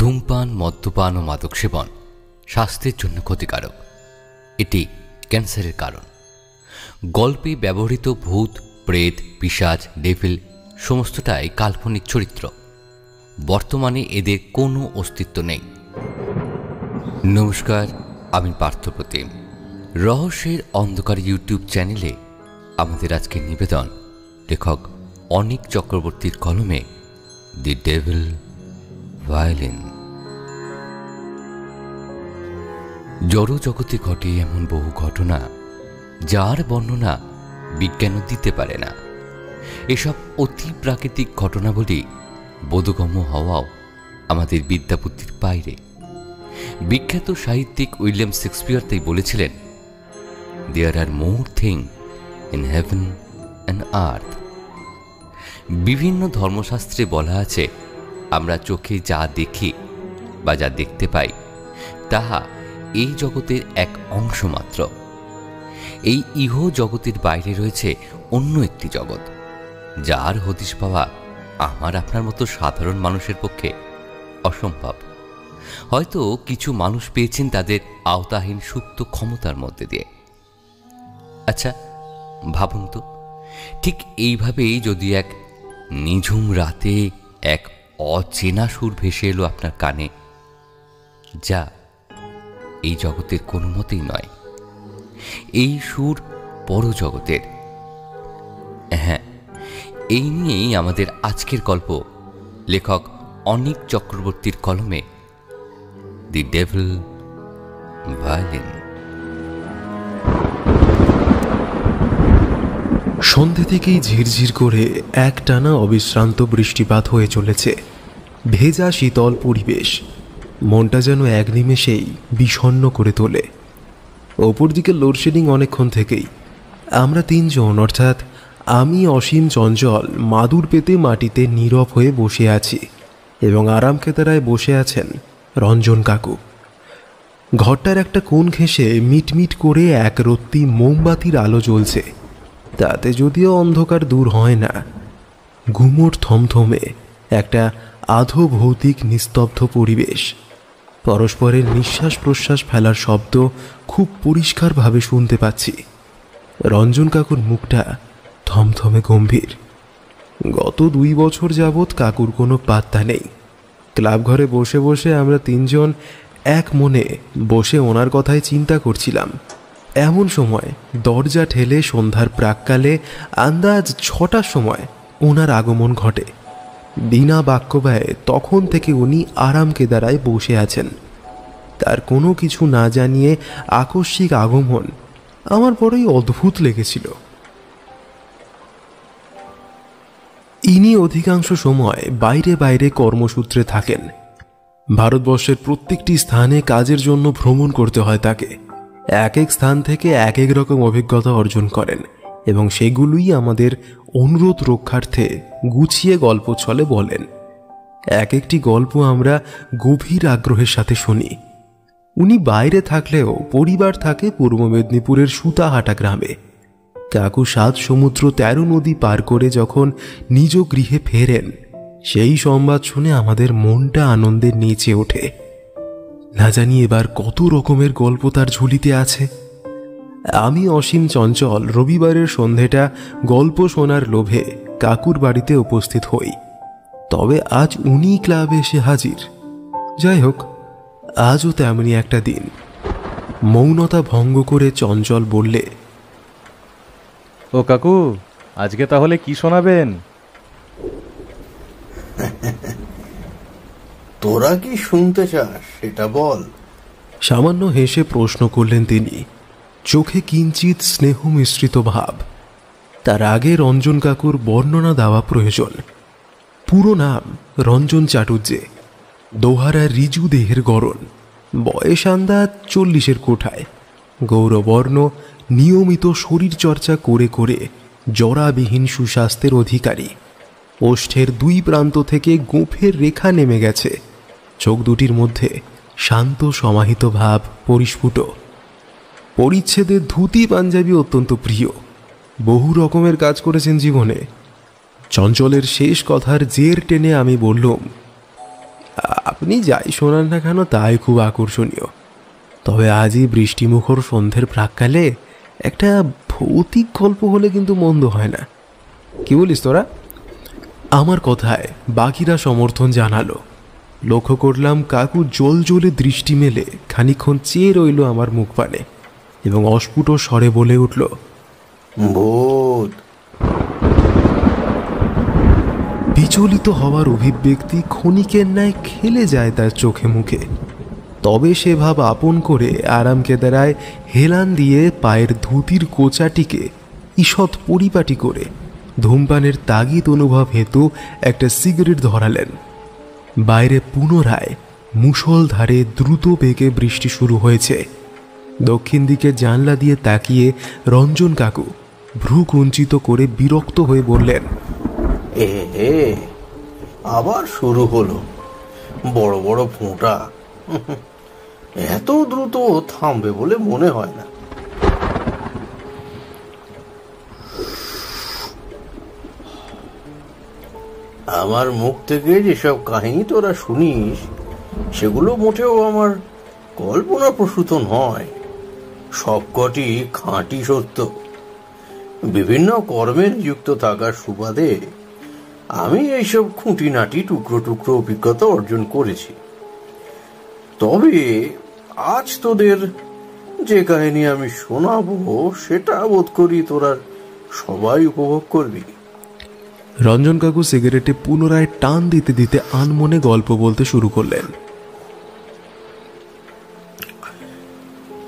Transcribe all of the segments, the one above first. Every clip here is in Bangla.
ধূমপান, মদ্যপান ও মাদক সেবন স্বাস্থ্যের জন্য ক্ষতিকারক। এটি ক্যান্সারের কারণ। গল্পে ব্যবহৃত ভূত, প্রেত, পিশাচ, ডেভিল সমস্তটাই কাল্পনিক চরিত্র। বর্তমানে এদের কোনো অস্তিত্ব নেই। নমস্কার, আমি পার্থপ্রতিম। রহস্যের অন্ধকার ইউটিউব চ্যানেলে আমাদের আজকের নিবেদন লেখক অনিক চক্রবর্তীর কলমে দি ডেভিল ভায়োলিন। জড় জগতে ঘটে এমন বহু ঘটনা যার বর্ণনা বিজ্ঞানও দিতে পারে না। এসব অতি প্রাকৃতিক ঘটনাবলী বোধগম্য হওয়াও আমাদের বিদ্যাবুদ্ধির বাইরে। বিখ্যাত সাহিত্যিক উইলিয়াম শেক্সপিয়ার তাই বলেছিলেন, there are more thing in heaven and earth. বিভিন্ন ধর্মশাস্ত্রে বলা আছে, আমরা চোখে যা দেখি বা যা দেখতে পাই তাহা এই জগতের এক অংশ মাত্র। এই ইহ জগতের বাইরে রয়েছে অন্য একটি জগৎ, যার হদিশ পাওয়া আমার আপনার মতো সাধারণ মানুষের পক্ষে অসম্ভব। হয়তো কিছু মানুষ পেয়েছেন তাদের আওতাহীন সুপ্ত ক্ষমতার মধ্যে দিয়ে। আচ্ছা ভাবুন তো, ঠিক এইভাবেই যদি এক নিঝুম রাতে এক অচেনা সুর ভেসে এলো আপনার কানে, যা এই জগতের কোনো মতেই নয়, এই সুর পরজগতের। হ্যাঁ, এই নিয়েই আমাদের আজকের গল্প লেখক অনিক চক্রবর্তীর কলমে দি ডেভিল ভায়োলিন। সন্ধ্যে থেকেই ঝিরঝির করে একটানা অবিশ্রান্ত বৃষ্টিপাত হয়ে চলেছে। ভেজা শীতল পরিবেশ মনটা যেন এক নিমেষেই বিষণ্ণ করে তোলে। অপরদিকে লোডশেডিং অনেকক্ষণ থেকেই। আমরা তিনজন, অর্থাৎ আমি, অসীম, চঞ্চল, মাদুর পেতে মাটিতে নীরব হয়ে বসে আছি এবং আরাম খেতারায় বসে আছেন রঞ্জন কাকু। ঘরটার একটা কোণ ঘেঁষে মিটমিট করে এক রত্তি মোমবাতির আলো জ্বলছে। তাতে যদিও অন্ধকার দূর হয় না। ঘুমোট থমথমে একটা আধো ভৌতিক নিস্তব্ধ পরিবেশ। পরস্পরের নিঃশ্বাস প্রশ্বাস ফেলার শব্দ খুব পরিষ্কারভাবে শুনতে পাচ্ছি। রঞ্জন কাকুর মুখটা থমথমে গম্ভীর। গত 2 বছর যাবৎ কাকুর কোনো পাত্তা নেই। ক্লাব ঘরে বসে বসে আমরা তিনজন এক মনে বসে ওনার কথাই চিন্তা করছিলাম। এমন সময় দরজা ঠেলে সন্ধ্যার প্রাক্কালে আন্দাজ 6টার সময় ওনার আগমন ঘটে। বিনা বাক্য ব্যয়ে তখন থেকে উনি আরাম কেদারায় বসে আছেন। তার কোনো কিছু না জানিয়ে আকস্মিক আগমন আমার বড়ই অদ্ভুত লেগেছিল। ইনি অধিকাংশ সময় বাইরে বাইরে কর্মসূত্রে থাকেন। ভারতবর্ষের প্রত্যেকটি স্থানে কাজের জন্য ভ্রমণ করতে হয় তাকে। এক এক স্থান থেকে এক এক রকম অভিজ্ঞতা অর্জন করেন এবং সেগুলোই আমাদের অনুরোধ রক্ষার্থে গুছিয়ে গল্প ছলে বলেন। এক একটি গল্প আমরা গভীর আগ্রহের সাথে শুনি। উনি বাইরে থাকলেও পরিবার থাকে পূর্ব মেদিনীপুরের সুতাহাটা গ্রামে। কাকু 7 সমুদ্র 13 নদী পার করে যখন নিজ গৃহে ফেরেন, সেই সংবাদ শুনে আমাদের মনটা আনন্দে নেচে ওঠে। না জানি এবার কত রকমের গল্প তার ঝুলিতে আছে। আমি, অসীম, চঞ্চল রবিবারের সন্ধেটা গল্প শোনার লোভে কাকুর বাড়িতে উপস্থিত হই। তবে আজ উনি ক্লাবে এসে হাজির। যাই হোক, আজও তেমনি একটা দিন। মৌনতা ভঙ্গ করে চঞ্চল বললে, ও কাকু, আজকে তাহলে কি শোনাবেন? তোরা কি শুনতে চাস সেটা বল। সামান্য হেসে প্রশ্ন করলেন তিনি, চোখে কিঞ্চিত স্নেহ মিশ্রিত ভাব। তার আগে রঞ্জন কাকুর বর্ণনা দেওয়া প্রয়োজন। পুরো নাম রঞ্জন চাটুর্যে, দোহারা রিজু দেহের গড়ন, বয়স আন্দাজ 40-এর কোঠায়, গৌরবর্ণ, নিয়মিত শরীর চর্চা করে করে জরাবিহীন সুস্বাস্থ্যের অধিকারী। ওষ্ঠের 2 প্রান্ত থেকে গোঁফের রেখা নেমে গেছে। চোখ দুটির মধ্যে শান্ত সমাহিত ভাব পরিস্ফুট। পরিচ্ছেদের ধুতি পাঞ্জাবি অত্যন্ত প্রিয়। বহু রকমের কাজ করেছেন জীবনে। চঞ্চলের শেষ কথার জের টেনে আমি বললুম, আপনি যাই শোনান না কেন তাই খুব আকর্ষণীয়। তবে আজই বৃষ্টিমুখর সন্ধ্যের প্রাককালে একটা ভৌতিক গল্প হলে কিন্তু মন্দ হয় না। কি বলিস তোরা? আমার কথায় বাকিরা সমর্থন জানালো। লক্ষ্য করলাম কাকু জল জলে দৃষ্টি মেলে খানিকক্ষণ চেয়ে রইল আমার মুখ পানে এবং অস্ফুট স্বরে বলে উঠল, ভূত। বিচলিত হওয়ার অভিব্যক্তি ক্ষণিকের ন্যায় খেলে যায় তার চোখে মুখে। তবে সে ভাব আপন করে আরাম কেদারায় হেলান দিয়ে পায়ের ধুতির কোচাটিকে ঈষৎ পরিপাটি করে ধূমপানের তাগিদ অনুভব হেতু একটা সিগারেট ধরালেন। বাইরে পুনরায় মুষলধারে দ্রুত বেগে বৃষ্টি শুরু হয়েছে। দক্ষিণ দিকে জানলা দিয়ে তাকিয়ে রঞ্জন কাকু ভ্রু কুঞ্চিত করে বিরক্ত হয়ে বললেন, এ আবার শুরু হলো বড় বড় ফোঁটা। এত দ্রুত থামবে বলে মনে হয় না। আমার মুখ থেকে যেসব কাহিনী তোরা শুনিস সেগুলো মোটেও আমার কল্পনা প্রসূত নয়, সবকটি খাঁটি সত্য। বিভিন্ন কর্মে নিযুক্ত থাকার সুবাদে আমি এইসব খুঁটিনাটি টুকরো টুকরো অভিজ্ঞতা অর্জন করেছি। তবে আজ তোদের যে কাহিনী আমি শোনাবো সেটা বোধ করি তোরা সবাই উপভোগ করবি। রঞ্জন কাকু সিগারেটে পুনরায় টান দিতে দিতে আনমনে গল্প বলতে শুরু করলেন।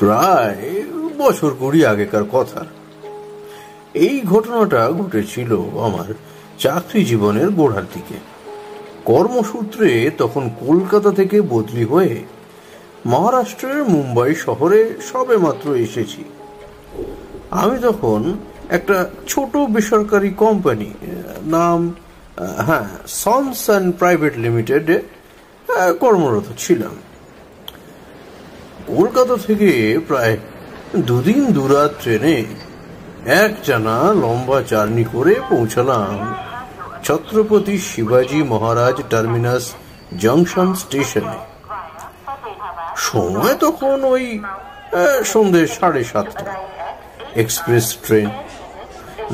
প্রায় বছর 20 আগেকার কথা। এই ঘটনাটা ঘটেছিল আমার চাকরি জীবনের গোড়ার দিকে। কর্মসূত্রে তখন কলকাতা থেকে বদলি হয়ে মহারাষ্ট্রের মুম্বাই শহরে সবেমাত্র এসেছি। আমি তখন একটা ছোট বেসরকারি কোম্পানি, নাম সন্স অ্যান্ড প্রাইভেট লিমিটেডে কর্মরত ছিলাম। কলকাতা থেকে প্রায় 2 দিন দুরাত ট্রেনে একটানা লম্বা জার্নি করে পৌঁছলাম ছত্রপতি শিবাজি মহারাজ টার্মিনাস জংশন স্টেশনে। সময় তখন ওই সন্ধ্যে 7:30। এক্সপ্রেস ট্রেন,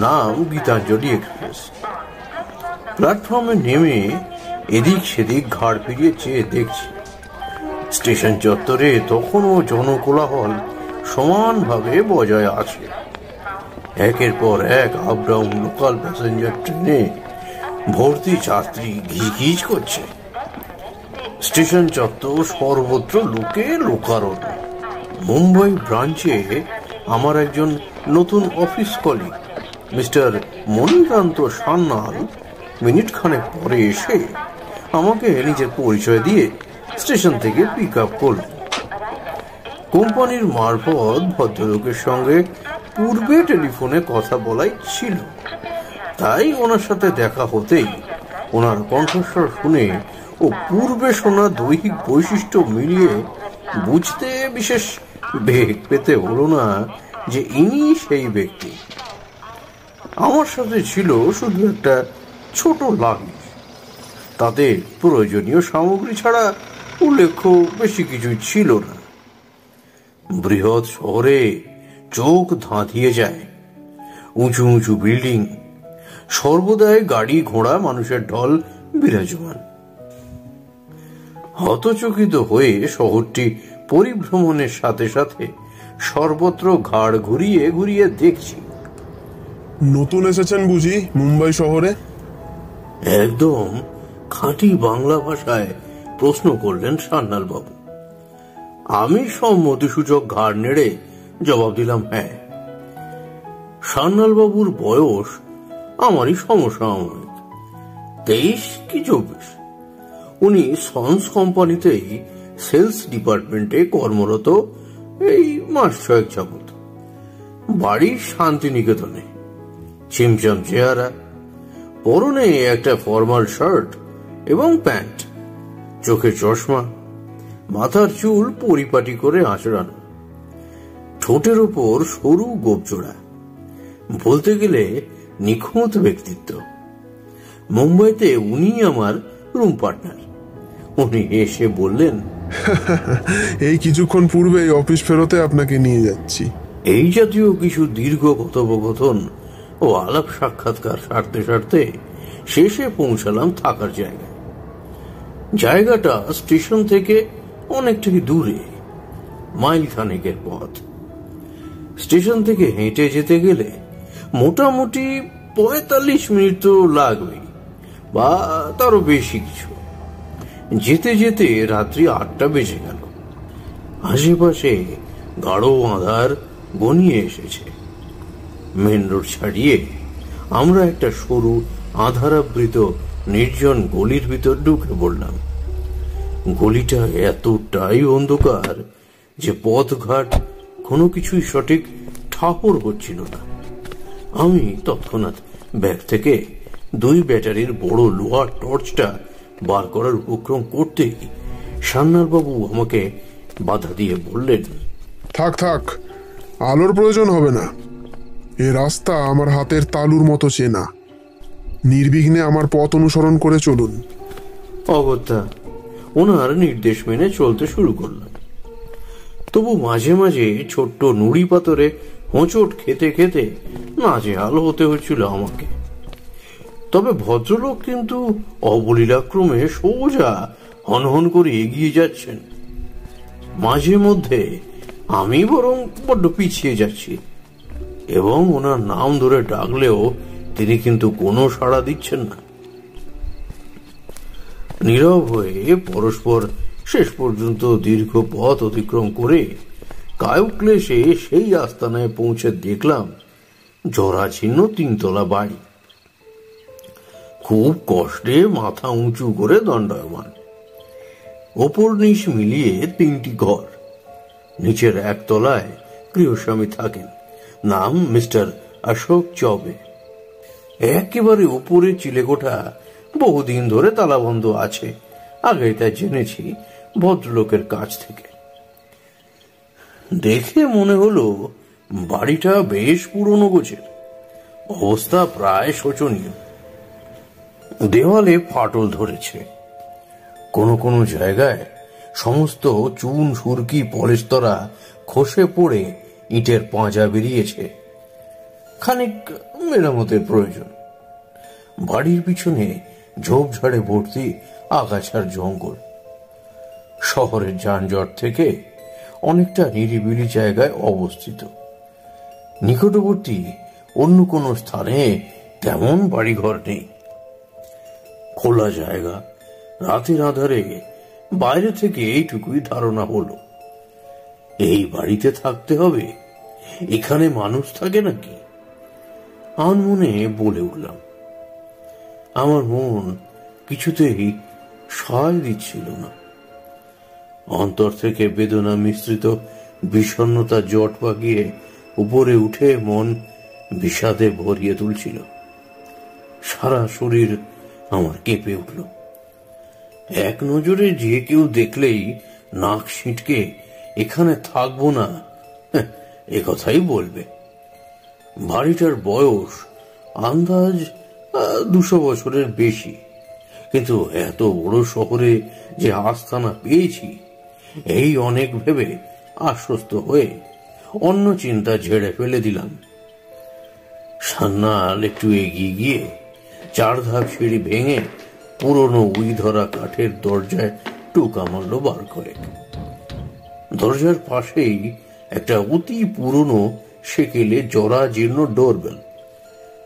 নাম গীতাঞ্জলি এক্সপ্রেস। প্ল্যাটফর্মে নেমে এদিক সেদিক ঘাড় ফিরিয়ে চেয়ে দেখছি স্টেশন চত্বরে তখনও জনকোলাহল সমানভাবে বজায় আছে। একের পর এক আপ ডাউন লোকাল প্যাসেঞ্জার ট্রেনে ভর্তি যাত্রী ঘিজ করছে। স্টেশন চত্বর সর্বত্র লোকে লোকারণ্য। মুম্বাই ব্রাঞ্চে আমার একজন নতুন office colleague mister Manikant Sanyal minute খানেক পরে এসে আমাকে নিজের পরিচয় দিয়ে স্টেশন থেকে পিক আপ করলেন। কোম্পানির মারফত ভদ্রলোকের সঙ্গে পূর্বে টেলিফোনে কথা বলাই ছিল, তাই ওনার সাথে দেখা হতেই ওনার কণ্ঠস্বর শুনে ও পূর্বে শোনা দৈহিক বৈশিষ্ট্য মিলিয়ে বুঝতে বিশেষ বেগ পেতে হলো না যে ইনি সেই ব্যক্তি। আমার সাথে ছিল শুধু একটা ছোট লাগেজ, তাতে প্রয়োজনীয় সামগ্রী ছাড়া উল্লেখ্য বেশি কিছুই ছিল না। বৃহৎ শহরে চোখ ধাঁধিয়ে যায়। উঁচু উঁচু বিল্ডিং, সর্বদাই গাড়ি ঘোড়া মানুষের ঢল বিরাজমান। হতচকিত হয়ে শহরটি পরিভ্রমণের সাথে সাথে সর্বত্র ঘাড় ঘুরিয়ে ঘুরিয়ে দেখছি। নতুন এসেছেন বুঝি মুম্বাই শহরে? একদম খাঁটি বাংলা ভাষায় প্রশ্ন করলেন সান্যাল বাবু। আমি সম্মতিসূচক ঘাড় নেড়ে জবাব দিলাম হ্যাঁ। সান্যাল বাবুর বয়স আমারই সমসাময়িক, 23 কি 24। উনি সন্স কোম্পানিতেই সেলস ডিপার্টমেন্টে কর্মরত এই মাস 6 যাবত। বাড়ির শান্তিনিকেতনে, চিমচাম চেহারা, পরনে একটা ফর্মাল শার্ট এবং প্যান্ট, চোখে চশমা, মাথার চুল পরিপাটি করে আঁচড়ানো, ঠোঁটের ওপর সরু গোপজোড়া। বলতে গেলে নিখুঁত ব্যক্তিত্ব। মুম্বাইতে উনি আমার রুম পার্টনার। উনি এসে বললেন, এই কিছুক্ষণ পূর্বেই অফিস ফেরতে আপনাকে নিয়ে যাচ্ছি। এই জাতীয় কিছু দীর্ঘ কথোপকথন ও আলাপ সাক্ষাৎকার সারতে সারতে শেষে পৌঁছালাম থাকার জায়গায়। জায়গাটা স্টেশন থেকে অনেকটাই দূরে, মাইল খানেকের পথ। স্টেশন থেকে হেঁটে যেতে গেলে মোটামুটি 45 মিনিট তো লাগবেই, বা তারও বেশি কিছু। যেতে যেতে রাত্রি 8টা বেজে গেল। আশেপাশে গাঢ় আঁধার ঘনিয়ে এসেছে। মেন রোড ছাড়িয়ে আমরা একটা সরু আঁধারাবৃত নির্জন গলির ভিতর ঢুকে পড়লাম। গলিটা এতটাই অন্ধকার যে পথঘাট কোনো কিছুই সঠিক ঠাহর হচ্ছিল না। আমি তৎক্ষণাৎ ব্যাগ থেকে 2 ব্যাটারির বড় লোহার টর্চটা বার করার উপক্রম করতেই সান্যালবাবু আমাকে বাধা দিয়ে বললেন, থাক থাক, আলোর প্রয়োজন হবে না। এ রাস্তা আমার হাতের তালুর মতো চেনা। নির্বিঘ্নে আমার পথ অনুসরণ করে চলুন। অগত্যা ওনার নির্দেশ মেনে চলতে শুরু করলাম। তবু মাঝে মাঝে ছোট্ট নুড়ি পাথরে হোঁচট খেতে খেতে নাজেহাল হতে হচ্ছিল আমাকে। তবে ভদ্রলোক কিন্তু অবলীলাক্রমে সোজা হনহন করে এগিয়ে যাচ্ছেন। মাঝে মধ্যে আমি বরং বড্ড পিছিয়ে যাচ্ছি, এবং ওনার নাম ধরে ডাকলেও তিনি কিন্তু কোনো সাড়া দিচ্ছেন না। নীরব হয়ে পরস্পর শেষ পর্যন্ত দীর্ঘ পথ অতিক্রম করে কায়ক্লেশে সেই আস্তানায় পৌঁছে দেখলাম জরাজীর্ণ 3 তলা বাড়ি। খুব কষ্টে মাথা উঁচু করে দণ্ডায়মান। ওপর নিচ মিলিয়ে 3টি ঘর। নিচের 1 তলায় গৃহস্বামী থাকেন, নাম মিস্টার অশোক চৌবে। একেবারে উপরে চিলেকোঠা বহুদিন ধরে তালাবন্ধ আছে, আগে তা জেনেছি ভদ্রলোকের কাছ থেকে। দেখে মনে হলো বাড়িটা বেশ পুরনো গোছের, অবস্থা প্রায় শোচনীয়। দেওয়ালে ফাটল ধরেছে, কোনো কোনো জায়গায় সমস্ত চুন সুরকি পলেস্তরা খসে পড়ে ইটের পাঁজা বেরিয়েছে। খানিক মেরামতের প্রয়োজন। বাড়ির পিছনে ঝোপঝাড়ে ভর্তি আগাছার জঙ্গল। শহরের যানজট থেকে অনেকটা নিরিবিলি জায়গায় অবস্থিত। নিকটবর্তী অন্য কোনো স্থানে তেমন বাড়িঘর নেই। খোলা জায়গা, রাতের আধারে বাইরে থেকে এইটুকুই ধারণা হলো। এই বাড়িতে থাকতে হবে, এখানে মানুষ থাকে নাকি? আনমনে বলে উঠলাম। আমার মন কিছুতেই সায় দিচ্ছিল না। অন্তর থেকে বেদনা মিশ্রিত বিষণ্ণতা জট পাকিয়ে উপরে উঠে মন বিষাদে ভরিয়ে তুলছিল। সারা শরীর আমার কেঁপে উঠল। এক নজরে যে কেউ দেখলেই নাক ছিটকে এখানে থাকবো না এ কথাই বলবে। বাড়িটার বয়স আন্দাজ 200 বছরের বেশি, কিন্তু এত বড় শহরে যে আস্তানা পেয়েছি এই অনেক ভেবে আশ্বস্ত হয়ে অন্য চিন্তা ঝেড়ে ফেলে দিলাম। সান্যাল একটু এগিয়ে গিয়ে 4 ধাপ সিঁড়ি ভেঙে পুরনো উই ধরা কাঠের দরজায় টোকা মারল বার করে। দরজার পাশেই একটা অতি পুরনো সেকেলে জরাজীর্ণ ডোরবেল,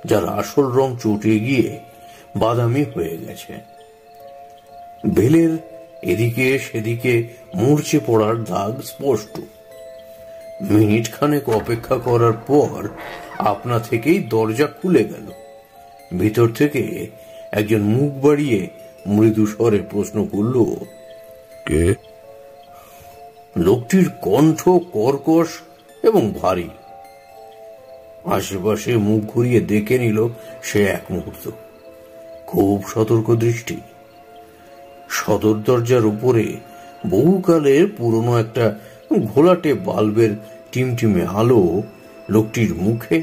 যার আসল রং চটে গিয়ে বাদামি হয়ে গেছে। বেলের এদিকে সেদিকে মূর্ছে পড়ার দাগ স্পষ্ট। মিনিট খানেক অপেক্ষা করার পর আপনা থেকেই দরজা খুলে গেল। ভিতর থেকে একজন মুখ বাড়িয়ে মৃদু স্বরে প্রশ্ন করল, কে? লোকটির কণ্ঠ কর্কশ এবং ভারী। আশেপাশে মুখ ঘুরিয়ে দেখে নিল সে এক মুহূর্ত। খুব সতর্ক দৃষ্টি। সদর দরজার উপরে বহুকালের পুরনো একটা ঘোলাটে বাল্বের টিমটিমে আলো লোকটির মুখে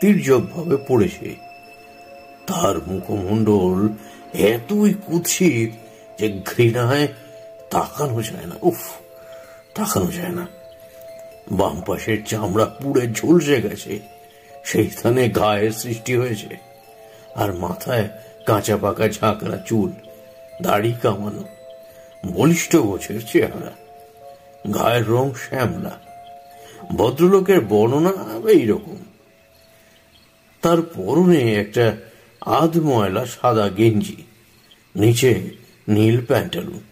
তির্যক ভাবে পড়েছে। তার মুখমণ্ডল এতই কুৎসিত যে ঘৃণায় তাকানো যায় না, উফ, তাকানো যায় না। বাম পাশের চামড়া পুড়ে ঝলসে গেছে, সেই স্থানে গায়ের সৃষ্টি হয়েছে, আর মাথায় কাঁচা পাকা ঝাঁকড়া চুল, দাড়ি কামানো, বলিষ্ঠ গোছের চেহারা, গায়ের রং শ্যামলা। ভদ্রলোকের বর্ণনা এইরকম। তার পরনে একটা আধ ময়লা সাদা গেঞ্জি, নিচে নীল প্যান্টালুন।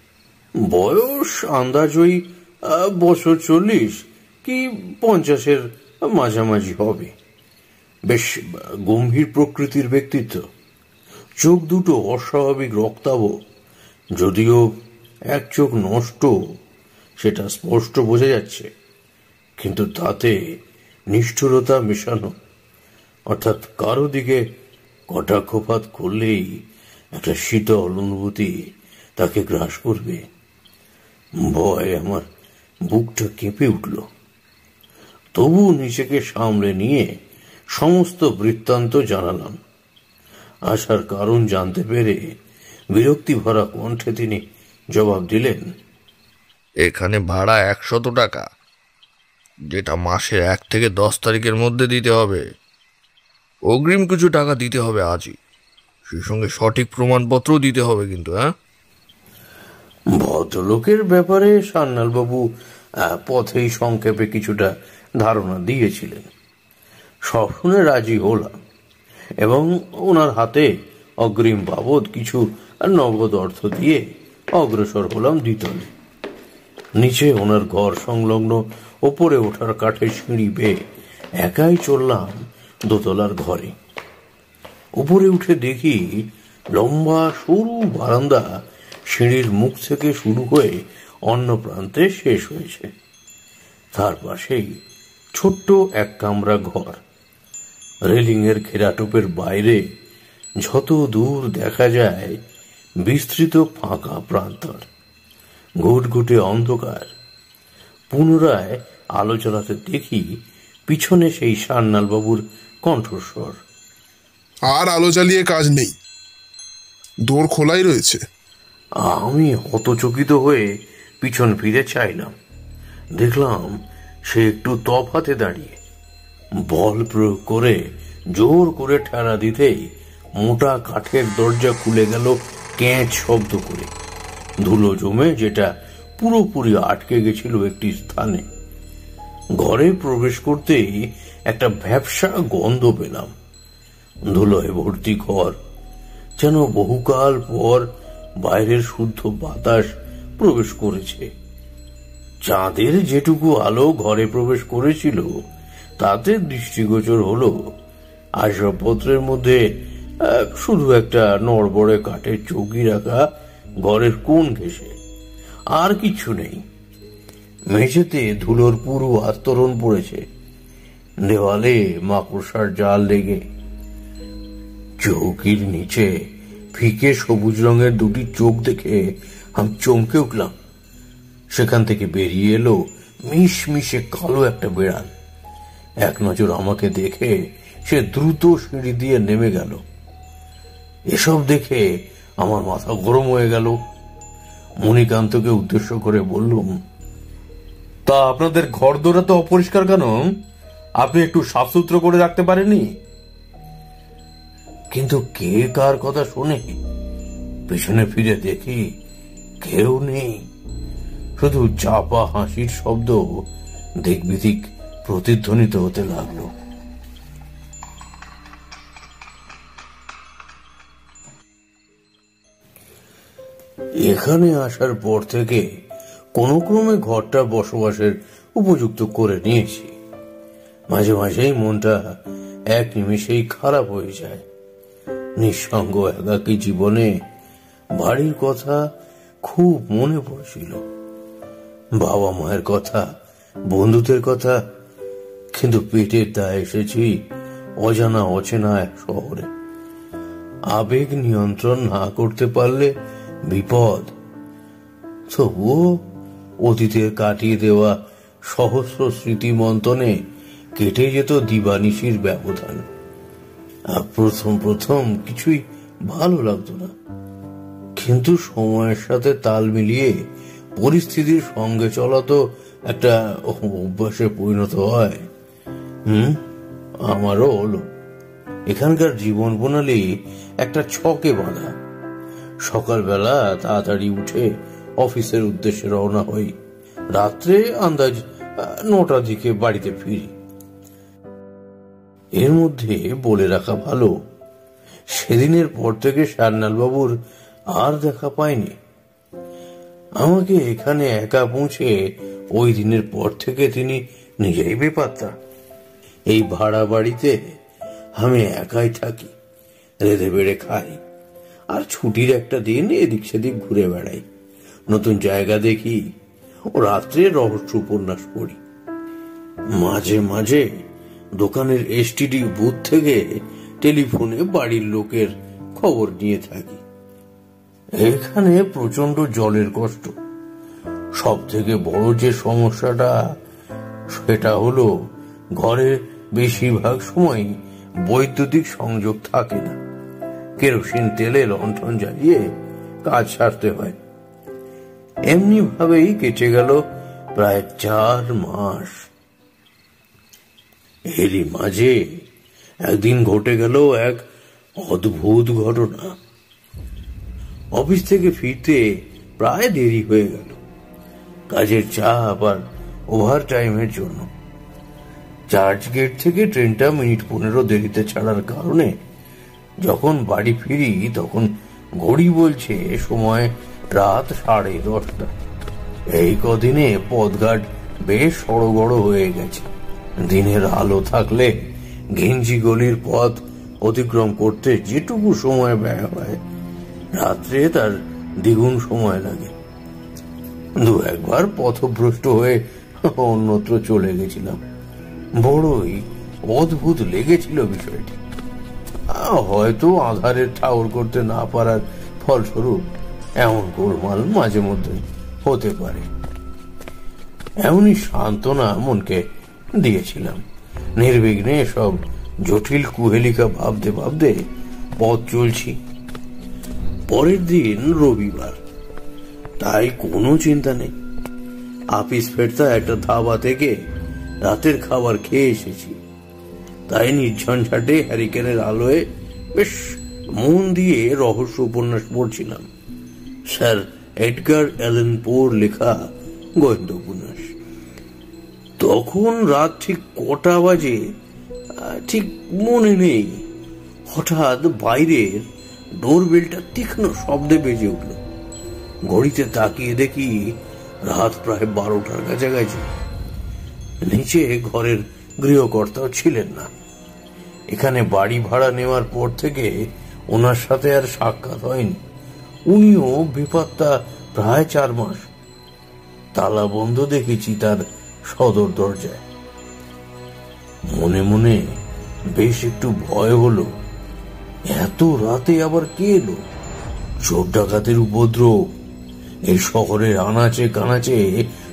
বয়স আন্দাজই বছর 40 কি 50-এর মাঝামাঝি হবে। বেশ গম্ভীর প্রকৃতির ব্যক্তিত্ব। চোখ দুটো অস্বাভাবিক রক্তাভ, যদিও এক চোখ নষ্ট, সেটা স্পষ্ট বোঝা যাচ্ছে, কিন্তু তাতে নিষ্ঠুরতা মেশানো, অর্থাৎ কারো দিকে কটাক্ষপাত করলেই একটা শীতল অনুভূতি তাকে গ্রাস করবে। ভয় আমার বুকটা কেঁপে উঠল। তবু নিজেকে সামলে নিয়ে সমস্ত বৃত্তান্ত জানালাম। আসার কারণ জানতে পেরে বিরক্তি ভরা কণ্ঠে তিনি জবাব দিলেন, এখানে ভাড়া 100 টাকা, যেটা মাসের 1 থেকে 10 তারিখের মধ্যে দিতে হবে। অগ্রিম কিছু টাকা দিতে হবে আজই, সেই সঙ্গে সঠিক প্রমাণপত্র দিতে হবে কিন্তু। ভদ্রলোকের ব্যাপারে সান্যালবাবু পথেই সংক্ষেপে কিছুটা ধারণা দিয়েছিলেন। সব শুনে রাজি হলাম এবং ওনার হাতে অগ্রিম বাবদ কিছু নগদ অর্থ দিয়ে অগ্রসর হলাম দ্বিতলে। নিচে ওনার ঘর সংলগ্ন ওপরে ওঠার কাঠের সিঁড়ি বেয়ে একাই চললাম দোতলার ঘরে। উপরে উঠে দেখি লম্বা সরু বারান্দা সিঁড়ির মুখ থেকে শুরু হয়ে অন্য প্রান্তে শেষ হয়েছে। তার পাশেই ছোট্ট এক কামরা ঘর। রেলিংয়ের ঘেরাটোপের বাইরে যত দূর দেখা যায় বিস্তৃত ফাঁকা প্রান্তর, ঘুটঘুটে অন্ধকার। পুনরায় আলো জ্বালাতে দেখি পিছনে সেই সান্যালবাবুর কণ্ঠস্বর, আর আলো জ্বালিয়ে কাজ নেই, দোর খোলাই রয়েছে। আমি হতচকিত হয়ে পিছন ফিরে চাইলাম। দেখলাম সে একটু তফাতে দাঁড়িয়ে। বল প্রয়োগ করে জোর করে ঠেলা দিতেই মোটা কাঠের দরজা খুলে গেল ক্যাঁচ শব্দ করে। ধুলো জমে যেটা পুরোপুরি আটকে গেছিল একটি স্থানে। ঘরে প্রবেশ করতেই একটা ভ্যাপসা গন্ধ পেলাম। ধুলোয় ভর্তি ঘর, যেন বহুকাল পর বাইরের শুদ্ধ বাতাস প্রবেশ করেছে। চাঁদের যেটুকু আলো ঘরে প্রবেশ করেছিল তাতে দৃষ্টিগোচর হলো আসবাবপত্রের মধ্যে শুধু একটা নড়বড়ে কাঠের চৌকি রাখা ঘরের কোণ ঘেঁষে, আর কিছু নেই। মেঝেতে ধুলোর পুরো আস্তরণ পড়েছে, দেওয়ালে মাকড়সার জাল লেগে। চৌকির নিচে ফিকে সবুজ রঙের দুটি চোখ দেখে আমি চমকে উঠলাম। সেখান থেকে বেরিয়ে এলো মিশমিশে কালো একটা বেড়াল। এক নজর আমাকে দেখে সে দ্রুত সিঁড়ি দিয়ে নেমে গেল। এসব দেখে আমার মাথা গরম হয়ে গেল। মণিকান্তকে উদ্দেশ্য করে বললুম, তা আপনাদের ঘর দোরা তো অপরিষ্কার কেন? আপনি একটু সাফসুতরো করে রাখতে পারেননি? কিন্তু কে কার কথা শুনে? পেছনে ফিরে দেখি কেউ নেই, শুধু চাপা হাসির শব্দ দিকবিদিক প্রতিধ্বনিত হতে লাগলো। এখানে আসার পর থেকে কোনো ক্রমে ঘরটা বসবাসের উপযুক্ত করে নিয়েছি। মাঝে মাঝেই মনটা এক নিমিষেই খারাপ হয়ে যায়। নিঃসঙ্গ একাকী জীবনে বাড়ির কথা খুব মনে পড়ছিল, বাবা মায়ের কথা, বন্ধুদের কথা। কিন্তু পেটের দায় এসেছি অজানা অচেনা এক শহরে। আবেগ নিয়ন্ত্রণ না করতে পারলে বিপদ। তবুও অতীতের কাটিয়ে দেওয়া সহস্র স্মৃতি মন্থনে কেটে যেত দিবানিশির ব্যবধান। প্রথম কিছুই ভালো লাগতো না, কিন্তু সময়ের সাথে তাল মিলিয়ে পরিস্থিতির সঙ্গে চলা তো একটা অভ্যাসে পরিণত হয়। আমারও হলো। এখানকার জীবন প্রণালী একটা ছকে বাঁধা। সকালবেলা তাড়াতাড়ি উঠে অফিসের উদ্দেশ্যে রওনা হই, রাত্রে আন্দাজ 9টার দিকে বাড়িতে ফিরি। এর মধ্যে বলে রাখা ভালো, সেদিনের পর থেকে সান্যাল বাবুর আর দেখা পাইনি। আমাকে এখানে একা পৌঁছে ওই দিনের পর থেকে তিনি নিজেই বেপাত্তা। এই ভাড়া বাড়িতে আমি একাই থাকি, রেঁধে বেড়ে খাই, আর ছুটির একটা দিন এদিক সেদিক ঘুরে বেড়াই, নতুন জায়গা দেখি ও রাত্রে রহস্য উপন্যাস পড়ি। মাঝে মাঝে দোকানের এসটিডি বুথ থেকে টেলিফোনে বাড়ির লোকের খবর নিয়ে থাকি। এখানে প্রচন্ড জলের কষ্ট। সব থেকে বড় যে সমস্যাটা সেটা হলো ঘরে বেশিরভাগ সময় বৈদ্যুতিক সংযোগ থাকে না। কেরোসিন তেলে লণ্ঠন জ্বালিয়ে কাজ সারতে হয়। এমনি ভাবেই কেটে গেল প্রায় 4 মাস। এরই মাঝে একদিন ঘটে গেল এক অদ্ভুত ঘটনা। অফিস থেকে ফিরতে প্রায় দেরি হয়ে গেল, কাজের চাপ আর ওভার টাইমের জন্য। চার্চ গেট থেকে ট্রেনটা মিনিট 15 দেরিতে ছাড়ার কারণে যখন বাড়ি ফিরি তখন ঘড়ি বলছে সময় রাত 10:30। এই কদিনে পথঘাট বেশ সড়গড় হয়ে গেছে। দিনের আলো থাকলে ঘিঞ্জি গলির পথ অতিক্রম করতে যেটুকু সময় ব্যয় হয়, রাত্রে তার দ্বিগুণ সময় লাগে। 2-1 পথভ্রষ্ট হয়ে অন্যত্র চলে গেছিলাম। বড়ই অদ্ভুত লেগেছিল বিষয়টি। হয়তো আধারের ঠাউর করতে না পারার ফলস্বরূপ এমন গোলমাল মাঝে মধ্যে হতে পারে, এমনই সান্ত্বনা মনকে দিয়েছিলাম। নির্বিঘ্নে সব জটিল কুহেলিকা ভাবতে ভাবতে পথ চলছি। পরের দিন রবিবার, তাই কোনো চিন্তা নেই। আপিস ফেরতা একটা ধাবা থেকে রাতের খাবার খেয়ে এসেছি, তাই নির্ঝঞ্ঝাটে হ্যারিকেনের আলোয় বেশ মন দিয়ে রহস্য উপন্যাস পড়ছিলাম। স্যার এডগার অ্যালান পোর লেখা গোয়েন্দা উপন্যাস। তখন রাত ঠিক কটা বাজে ঠিক মনে নেই। হঠাৎ বাইরের ডোরবেলটা তীক্ষ্ণ শব্দে বেজে উঠল। ঘড়িতে তাকিয়ে দেখি রাত প্রায় 12টার কাছাকাছি। নিচে ঘরের গৃহকর্তাও ছিলেন না। এখানে বাড়ি ভাড়া নেওয়ার পর থেকে ওনার সাথে আর সাক্ষাৎ হয়নি। উনিও বেপাত্তা প্রায় 4 মাস। তালা বন্ধ দেখেছি তার সদর দরজায়। মনে মনে বেশ একটু ভয় হলো। এত রাতে আবার কে এলো? চোর ডাকাতের উপদ্রব এই শহরের আনাচে কানাচে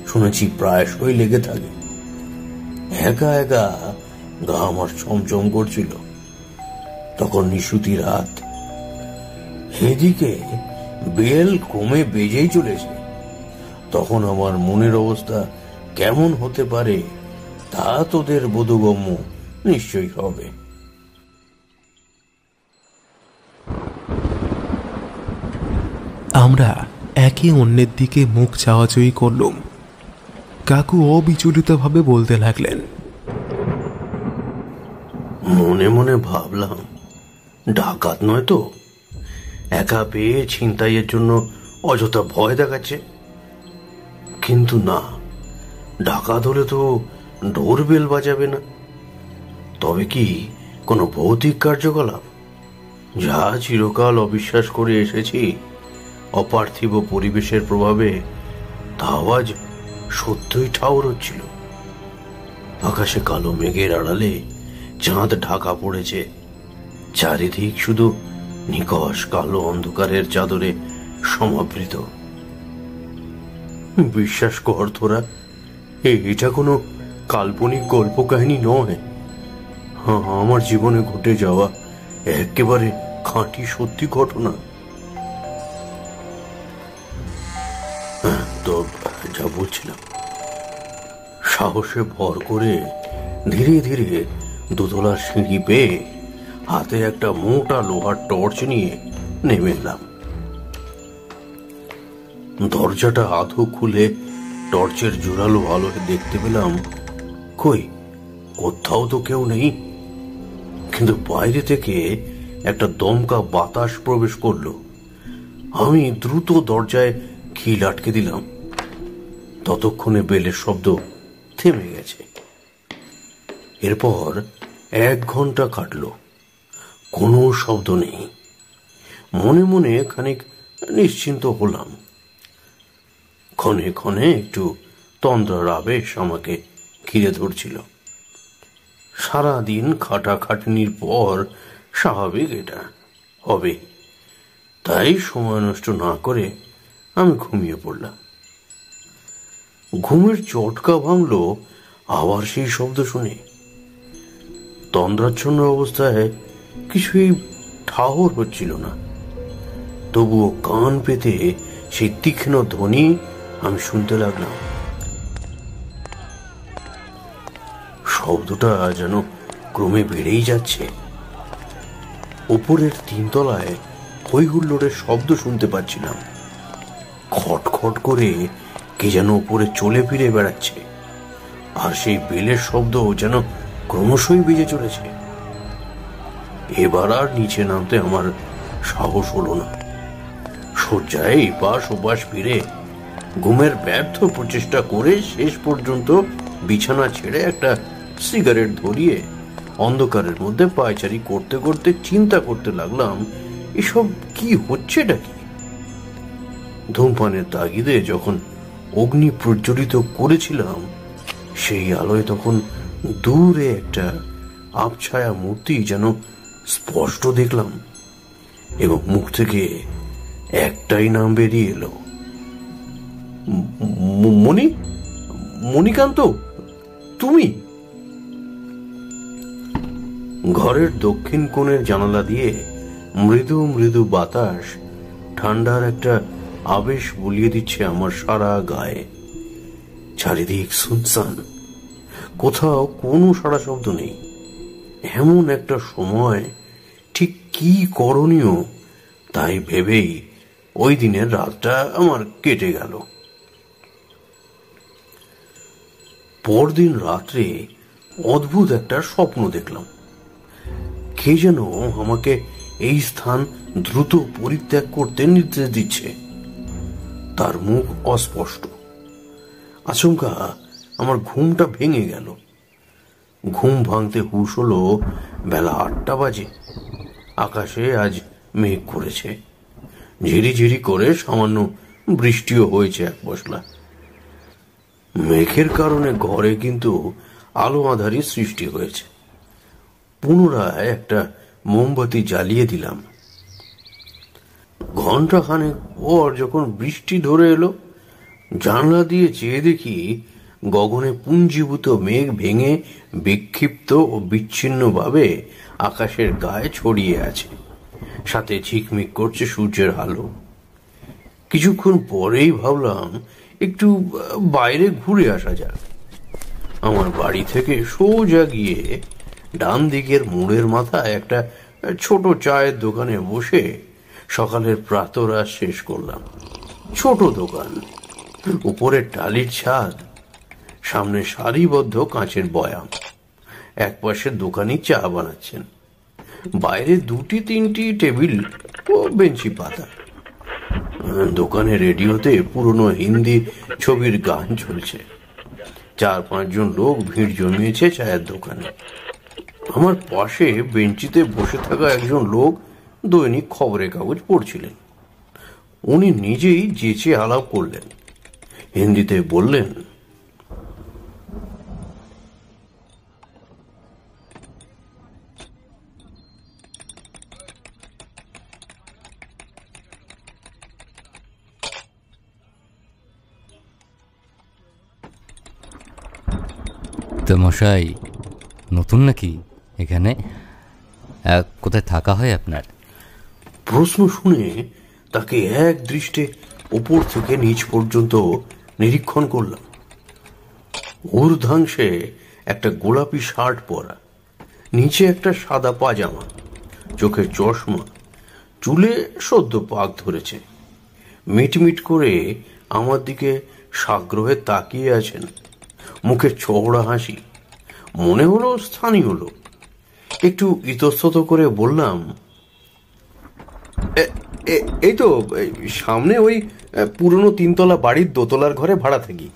শুনেছি প্রায়শই লেগে থাকে। একা একা গা আমার চমচম করছিল। তখন নিশুতি রাত, এদিকে বেল কমে বেজেই চলেছে। তখন আমার মনের অবস্থা কেমন হতে পারে তা তোদের বোধগম্য নিশ্চয়ই হবে। আমরা একে অন্যের দিকে মুখ চাওয়াচুই করলুম। কাকু অবিচলিতভাবে বলতে লাগলেন, মনে মনে ভাবলাম ডাকাত নয় তো, একা পেয়ে ছিনতাইয়ের জন্য অযথা ভয় দেখাচ্ছে। কিন্তু না, ডাকাত হলে তো ডোরবেল বাজাবে না। তবে কি কোনো ভৌতিক কার্যকলাপ? যা চিরকাল অবিশ্বাস করে এসেছি অপার্থিব পরিবেশের প্রভাবে, তা আওয়াজ সত্যই ঠাউর হচ্ছিল। আকাশে কালো মেঘের আড়ালে চাঁদ ঢাকা পড়েছে। চারিদিক শুধু নিকষ কালো অন্ধকারের চাদরে সমাবৃত। বিশ্বাস কর তোরা, এটা কোনো কাল্পনিক গল্প কাহিনী নয়। আমার জীবনে ঘটে যাওয়া একেবারে খাঁটি সত্যি ঘটনা। তো যা বলছিলাম, সাহসে ভর করে ধীরে ধীরে দোতলার সিঁড়ি পেয়ে হাতে একটা মোটা লোহার টর্চ নিয়ে নেমে এলাম। দরজাটা আধো খুলে টর্চের জোরালো আলোয় দেখতে পেলাম কই কোথাও তো কেউ নেই, কিন্তু বাইরে থেকে একটা দমকা বাতাস প্রবেশ করলো। আমি দ্রুত দরজায় খিল আটকে দিলাম। ততক্ষণে বেলের শব্দ থেমে গেছে। এরপর 1 ঘন্টা কাটলো, কোনো শব্দ নেই। মনে মনে খানিক নিশ্চিন্ত হলাম। ক্ষণে ক্ষণে একটু তন্দ্রার আবেশ আমাকে ঘিরে ধরছিল। সারাদিন খাটাখাটনির পর স্বাভাবিক এটা হবে, তাই সময় নষ্ট না করে আমি ঘুমিয়ে পড়লাম। ঘুমের চটকা ভাঙল আবার সেই শব্দ শুনে। তন্দ্রাচ্ছন্ন অবস্থায় কিছুই ঠাহর হচ্ছিল না, তবুও কান পেতে সেই তীক্ষ্ণ ধ্বনি আমি শুনতে লাগলাম। শব্দটা যেন ক্রমে বেড়েই যাচ্ছে। উপরের 3 তলায় হই হুল্লোড়ের শব্দ শুনতে পাচ্ছিলাম। খটখট করে কে যেন উপরে চলে ফিরে বেড়াচ্ছে, আর সেই বেলের শব্দ যেন ক্রমশই বেজে চলেছে। এবার আর নিচে নামতে আমার সাহস হলো না। শয্যায় এপাশ ওপাশ ফিরে ঘুমের ব্যর্থ প্রচেষ্টা করে শেষ পর্যন্ত বিছানা ছেড়ে একটা সিগারেট ধরিয়ে অন্ধকারের মধ্যে পায়চারি করতে করতে চিন্তা করতে লাগলাম, এসব কি হচ্ছেটা কি? ধূমপানের তাগিদে যখন অগ্নি প্রজ্বলিত করেছিলাম, সেই আলোয় তখন দূরে একটা আবছায়া মূর্তি যেন স্পষ্ট দেখলাম, এবং মুখ থেকে একটাই নাম বেরিয়ে এলো, মণিকান্ত, তুমি? ঘরের দক্ষিণ কোণের জানালা দিয়ে মৃদু মৃদু বাতাস ঠান্ডার একটা আবেশ বুলিয়ে দিচ্ছে আমার সারা গায়ে। চারিদিক শুনশান, কোথাও কোনো সাড়া শব্দ নেই। এমন একটা সময় ঠিক কি করণীয় তাই ভেবেই ওই দিনের রাতটা আমার কেটে গেল। পরদিন রাত্রে অদ্ভুত একটা স্বপ্ন দেখলাম। কে যেন আমাকে এই স্থান দ্রুত পরিত্যাগ করতে নির্দেশ দিচ্ছে। তার মুখ অস্পষ্ট। আচমকা আমার ঘুমটা ভেঙে গেল। ঘুম ভাঙতে হুঁশ হলো বেলা 8টা বাজে। আকাশে আজ মেঘ করেছে, ঝিরিঝিরি করে সামান্য বৃষ্টিও হয়েছে এক পশলা। মেঘের কারণে ঘরে কিন্তু আলো আঁধারি সৃষ্টি হয়েছে। পুনরায় একটা মোমবাতি জ্বালিয়ে দিলাম। ঘন্টাখানেক পর যখন বৃষ্টি ধরে এলো, জানলা দিয়ে চেয়ে দেখি গগনে পুঞ্জীভূত মেঘ ভেঙে বিক্ষিপ্ত ও বিচ্ছিন্নভাবে আকাশের গায়ে ছড়িয়ে আছে, সাথে ঝিকমিক করছে সূর্যের আলো। কিছুক্ষণ পরেই ভাবলাম একটু বাইরে ঘুরে আসা যাক। আমার বাড়ি থেকে সোজা গিয়ে ডান দিকের মোড়ের মাথায় একটা ছোট চায়ের দোকানে বসে সকালের প্রাতরাশ শেষ করলাম। ছোট দোকান, উপরে টালির ছাদ, সামনে সারিবদ্ধ কাঁচের বয়াম। এক পাশে দোকানি চা বানাচ্ছেন, বাইরে 2-3টি টেবিল ও বেঞ্চি পাতা। দোকানে রেডিওতে পুরনো হিন্দি ছবির গান চলছে। 4-5 জন লোক ভিড় জমিয়েছে চায়ের দোকানে। আমার পাশে বেঞ্চিতে বসে থাকা একজন লোক দৈনিক খবরের কাগজ পড়ছিলেন। উনি নিজেই যেচে আলাপ করলেন, হিন্দিতে বললেন, তো মশাই নতুন নাকি এখানে? কোথায় থাকা হয় আপনার? প্রশ্ন শুনে তাকে এক দৃষ্টে উপর থেকে নিচ পর্যন্ত নিরীক্ষণ করলাম। ঊর্ধ্বাংশে একটা গোলাপি শার্ট পরা, নিচে একটা সাদা পাজামা, চোখে চশমা, চুলে সদ্য পাক ধরেছে, মিটমিট করে আমার দিকে সাগ্রহে তাকিয়ে আছেন, মুখে চওড়া হাসি। মনে হলো স্থানীয় লোক। একটু ইতস্তত করে বললাম, এই তো সামনে ওই পুরনো 3 তলা বাড়ির 2 তলার ঘরে ভাড়া থাকি,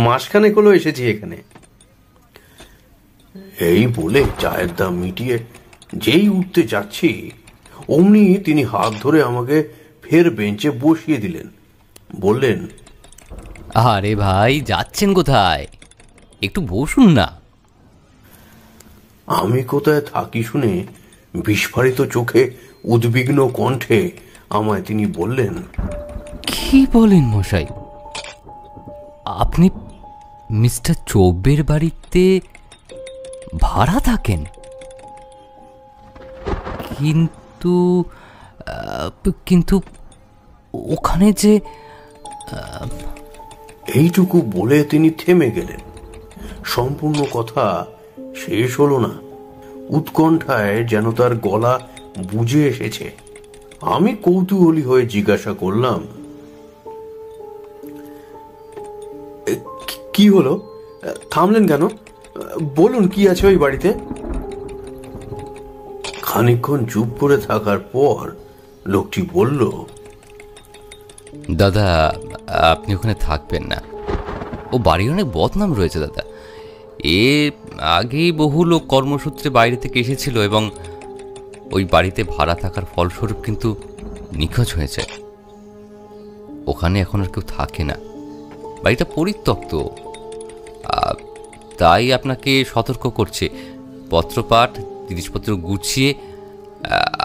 মাসখানেক হলো এসেছি এখানে। এই বলে চায়ের দাম মিটিয়ে যেই উঠতে যাচ্ছি, অমনি তিনি হাত ধরে আমাকে ফের বেঞ্চে বসিয়ে দিলেন। বললেন, আরে ভাই, যাচ্ছেন কোথায়? একটু বসুন না। আমি কোথায় থাকি শুনে বিস্ফারিত চোখে উদ্বিগ্ন কণ্ঠে আমায় তিনি বললেন, কি বলেন মশাই? আপনি মিস্টার চৌবের বাড়িতে ভাড়া থাকেন? কিন্তু কিন্তু ওখানে যে... এইটুকু বলে তিনি থেমে গেলেন। সম্পূর্ণ কথা শেষ হলো না। উৎকণ্ঠায় যেন তার গলা বুঝে এসেছে। আমি কৌতূহলী হয়ে জিজ্ঞাসা করলাম, কি হলো? থামলেন কেন? বলুন, কি আছে ওই বাড়িতে? খানিকক্ষণ চুপ করে থাকার পর লোকটি বলল, দাদা, আপনি ওখানে থাকবেন না। ও বাড়ির অনেক বদনাম রয়েছে দাদা। আগেই বহু লোক কর্মসূত্রে বাইরে থেকে এসেছিল এবং ওই বাড়িতে ভাড়া থাকার ফলস্বরূপ কিন্তু নিখোঁজ হয়েছে। ওখানে এখন আর কেউ থাকে না, বাড়িটা পরিত্যক্ত। তাই আপনাকে সতর্ক করছে। পত্রপাঠ, জিনিসপত্র গুছিয়ে,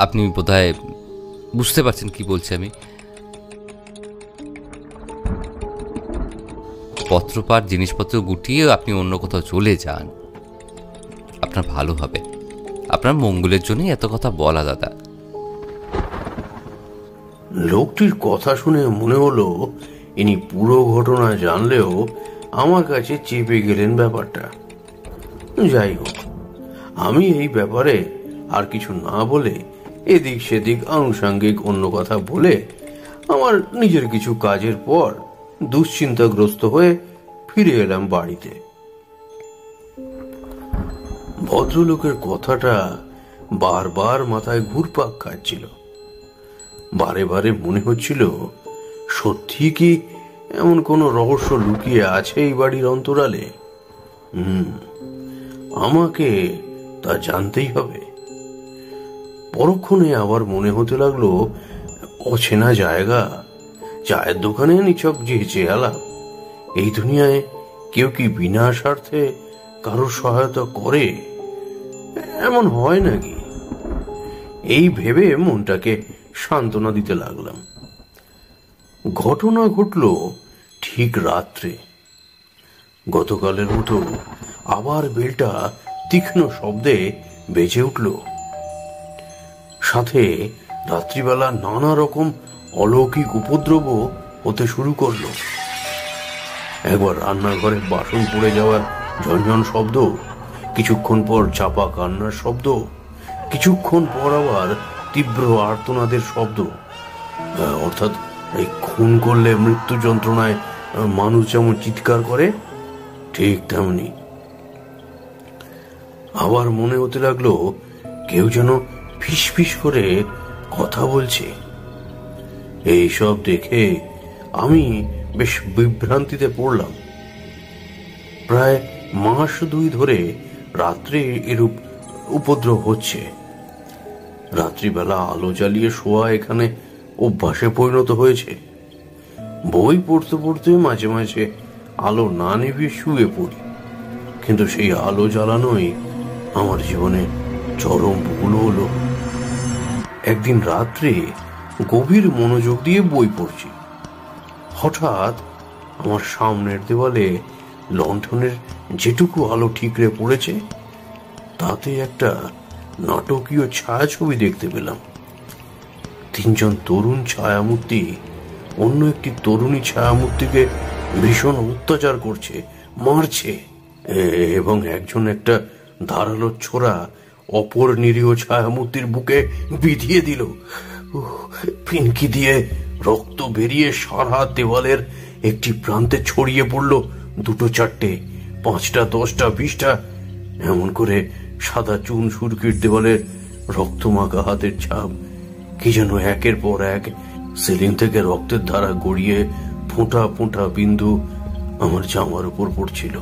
আপনি বোধহয় বুঝতে পারছেন কি বলছি আমি। পত্রপাঠ, জিনিসপত্র গুটিয়ে আপনি অন্য কোথাও চলে যান, আপনার ভালো হবে। আপনার মঙ্গলের জন্যই এত কথা বলা দাদা। লোকটির কথা শুনে মনে হলো ইনি পুরো ঘটনা জানলেও আমার কাছে চেপে গেলেন ব্যাপারটা। যাই হোক, আমি এই ব্যাপারে আর কিছু না বলে এদিক সেদিক আনুষাঙ্গিক অন্য কথা বলে আমার নিজের কিছু কাজের পর দুশ্চিন্তাগ্রস্ত হয়ে ফিরে এলাম বাড়িতে। ভদ্রলোকের কথাটা বারবার মাথায় ঘুরপাক খাচ্ছিল। বারে বারে মনে হচ্ছিল, সত্যি কি এমন কোনো রহস্য লুকিয়ে আছে এই বাড়ির অন্তরালে? আমাকে তা জানতেই হবে। পরক্ষণে আবার মনে হতে লাগলো, অচেনা জায়গা, চায়ের দোকানে নিছক যে আলাপ, এই দুনিয়ায় কেউ কি বিনা স্বার্থে কারোর সহায়তা করে? এমন হয় নাকি? এই ভেবে মনটাকে সান্ত্বনা দিতে লাগলাম। ঘটনা ঘটল ঠিক রাত্রে। গতকালের মতো আবার বেলটা তীক্ষ্ণ শব্দে বেজে উঠল। সাথে রাত্রিবেলা নানা রকম অলৌকিক উপদ্রব হতে শুরু করলো। একবার রান্নাঘরে বাসন পড়ে যাওয়ার ঝনঝন শব্দ, কিছুক্ষণ পর চাপা কান্নার শব্দ, কিছুক্ষণ পর আবার তীব্র আর্তনাদের শব্দ। অর্থাৎ এই খুন করলে মৃত্যু যন্ত্রণায় মানুষ যেমন চিৎকার করে, ঠিক তেমনি। আবার মনে হতে লাগলো কেউ যেন ফিস ফিস করে কথা বলছে। এইসব দেখে আমি বেশ বিভ্রান্তিতে পড়লাম। প্রায় মাস 2 ধরে রাত্রে এরূপ উপদ্রব হচ্ছে। রাত্রিবেলা আলো জ্বালিয়ে শোয়া এখানে অভ্যাসে পরিণত হয়েছে। বই পড়তে পড়তে মাঝে মাঝে আলো না নিভিয়ে শুয়ে পড়ি, কিন্তু সেই আলো জ্বালানোই আমার জীবনে চরম ভুল হলো। একদিন রাত্রে গভীর মনোযোগ দিয়ে বই পড়ছি, হঠাৎ আমার সামনের দেওয়ালে লণ্ঠনের যেটুকু আলো ঠিকরে পড়েছে তাতে একটা নাটকীয় ছায়াছবি দেখতে পেলাম। 3 জন তরুণ ছায়ামূর্তি অন্য একটি তরুণী ছায়ামূর্তিকে ভীষণ অত্যাচার করছে, মারছে, এবং একজন একটা ধারালো ছোরা অপর নিরীহ ছায়ামূর্তির বুকে বিধিয়ে দিল। ফিনকি দিয়ে রক্ত বেরিয়ে সারা দেওয়ালের একটি প্রান্তে ছড়িয়ে পড়ল 2, 4, 5, 10, 20টা, এমন করে সাদা চুন সুরকির দেওয়ালে রক্তমাখা হাতের ছাপ, কি যেন একের পর এক সিলিং থেকে রক্তের ধারা গড়িয়ে ফোঁটা ফোঁটা বিন্দু আমার জামার উপর পড়ছিল।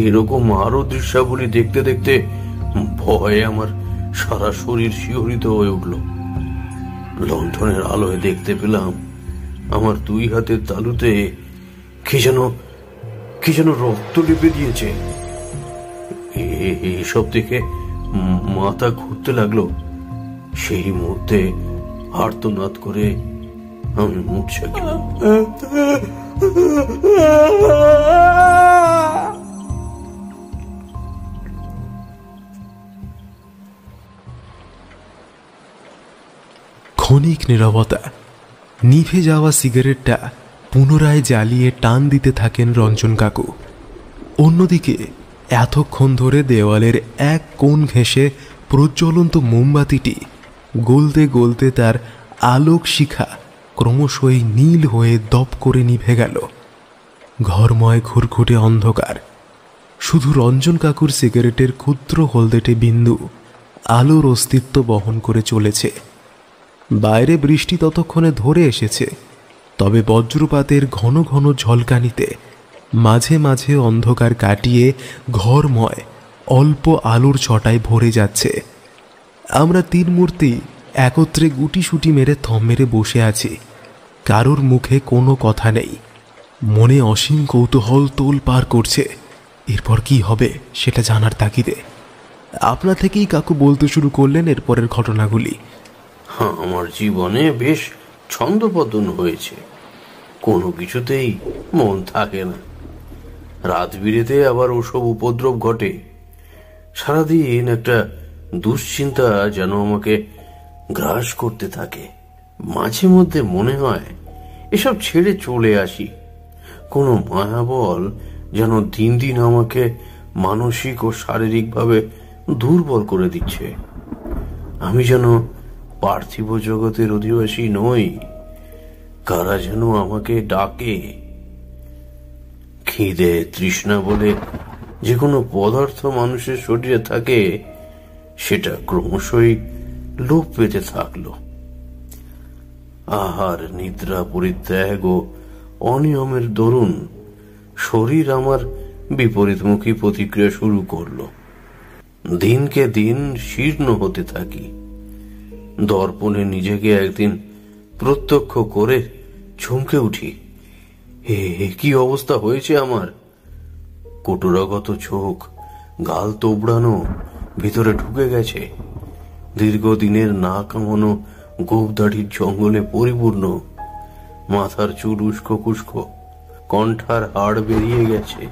এরকম আরো দৃশ্যাবলী দেখতে দেখতে ভয়ে আমার সারা শরীর শিহরিত হয়ে উঠল। লণ্ঠনের আলোয় দেখতে পেলাম আমার 2 হাতের তালুতে কি যেন রক্ত লেপে দিয়েছে। এসব দেখে মাথা ঘুরতে লাগলো। সেই মুহূর্তে আর্তনাদ করে আমি মূর্ছা গেলাম। ক্ষণিক নীরবতা। নিভে যাওয়া সিগারেটটা পুনরায় জ্বালিয়ে টান দিতে থাকেন রঞ্জন কাকু। অন্যদিকে এতক্ষণ ধরে দেওয়ালের এক কোণ ঘেঁষে প্রজ্বলন্ত মোমবাতিটি গলতে গলতে তার আলোক শিখা ক্রমশই নীল হয়ে দপ করে নিভে গেল। ঘরময় ঘুরঘুটে অন্ধকার। শুধু রঞ্জন কাকুর সিগারেটের ক্ষুদ্র হলদেটে বিন্দু আলোর অস্তিত্ব বহন করে চলেছে। বাইরে বৃষ্টি ততক্ষণে ধরে এসেছে, তবে বজ্রপাতের ঘন ঘন ঝলকানিতে মাঝে মাঝে অন্ধকার কাটিয়ে ঘরময় অল্প আলোর ছটায় ভরে যাচ্ছে। আমরা 3 মূর্তি একত্রে গুটিসুটি মেরে থম মেরে বসে আছি। কারোর মুখে কোনো কথা নেই। মনে অসীম কৌতূহল তোল পার করছে এরপর কি হবে সেটা জানার তাগিদে। আপনা থেকেই কাকু বলতে শুরু করলেন এরপরের ঘটনাগুলি। আমার জীবনে বেশ ছন্দপতন হয়েছে, কোনো কিছুতেই মন থাকে না। রাত বিরেতে আবার ওসব উপদ্রব ঘটে। সারাদিন একটা দুশ্চিন্তা যেন আমাকে গ্রাস করতে থাকে। মাঝে মধ্যে মনে হয় এসব ছেড়ে চলে আসি। কোনো মায়াবল যেন দিন দিন আমাকে মানসিক ও শারীরিকভাবে দুর্বল করে দিচ্ছে। আমি যেন পার্থিব জগতের অধিবাসী নই, কারা যেন আমাকে ডাকে। খিদে তৃষ্ণা বলে যে কোনো পদার্থ মানুষের শরীরে থাকে, সেটা ক্রমশই লোপ পেতে থাকলো। আহার নিদ্রা পরিত্যাগ ও অনিয়মের দরুন শরীর আমার বিপরীতমুখী প্রতিক্রিয়া শুরু করলো। দিনকে দিন শীর্ণ হতে থাকি। দর্পণে নিজেকে একদিন প্রত্যক্ষ করে চমকে উঠি। কি অবস্থা হয়েছে আমার! কটুরাগত চোখ, গাল তোবড়ানো, ভিতরে ঢুকে গেছে। দীর্ঘদিনের না কামানো গোপদাড়ির জঙ্গলে পরিপূর্ণ। মাথার চুল উস্কো খুস্কো, কণ্ঠার হাড় বেরিয়ে গেছে,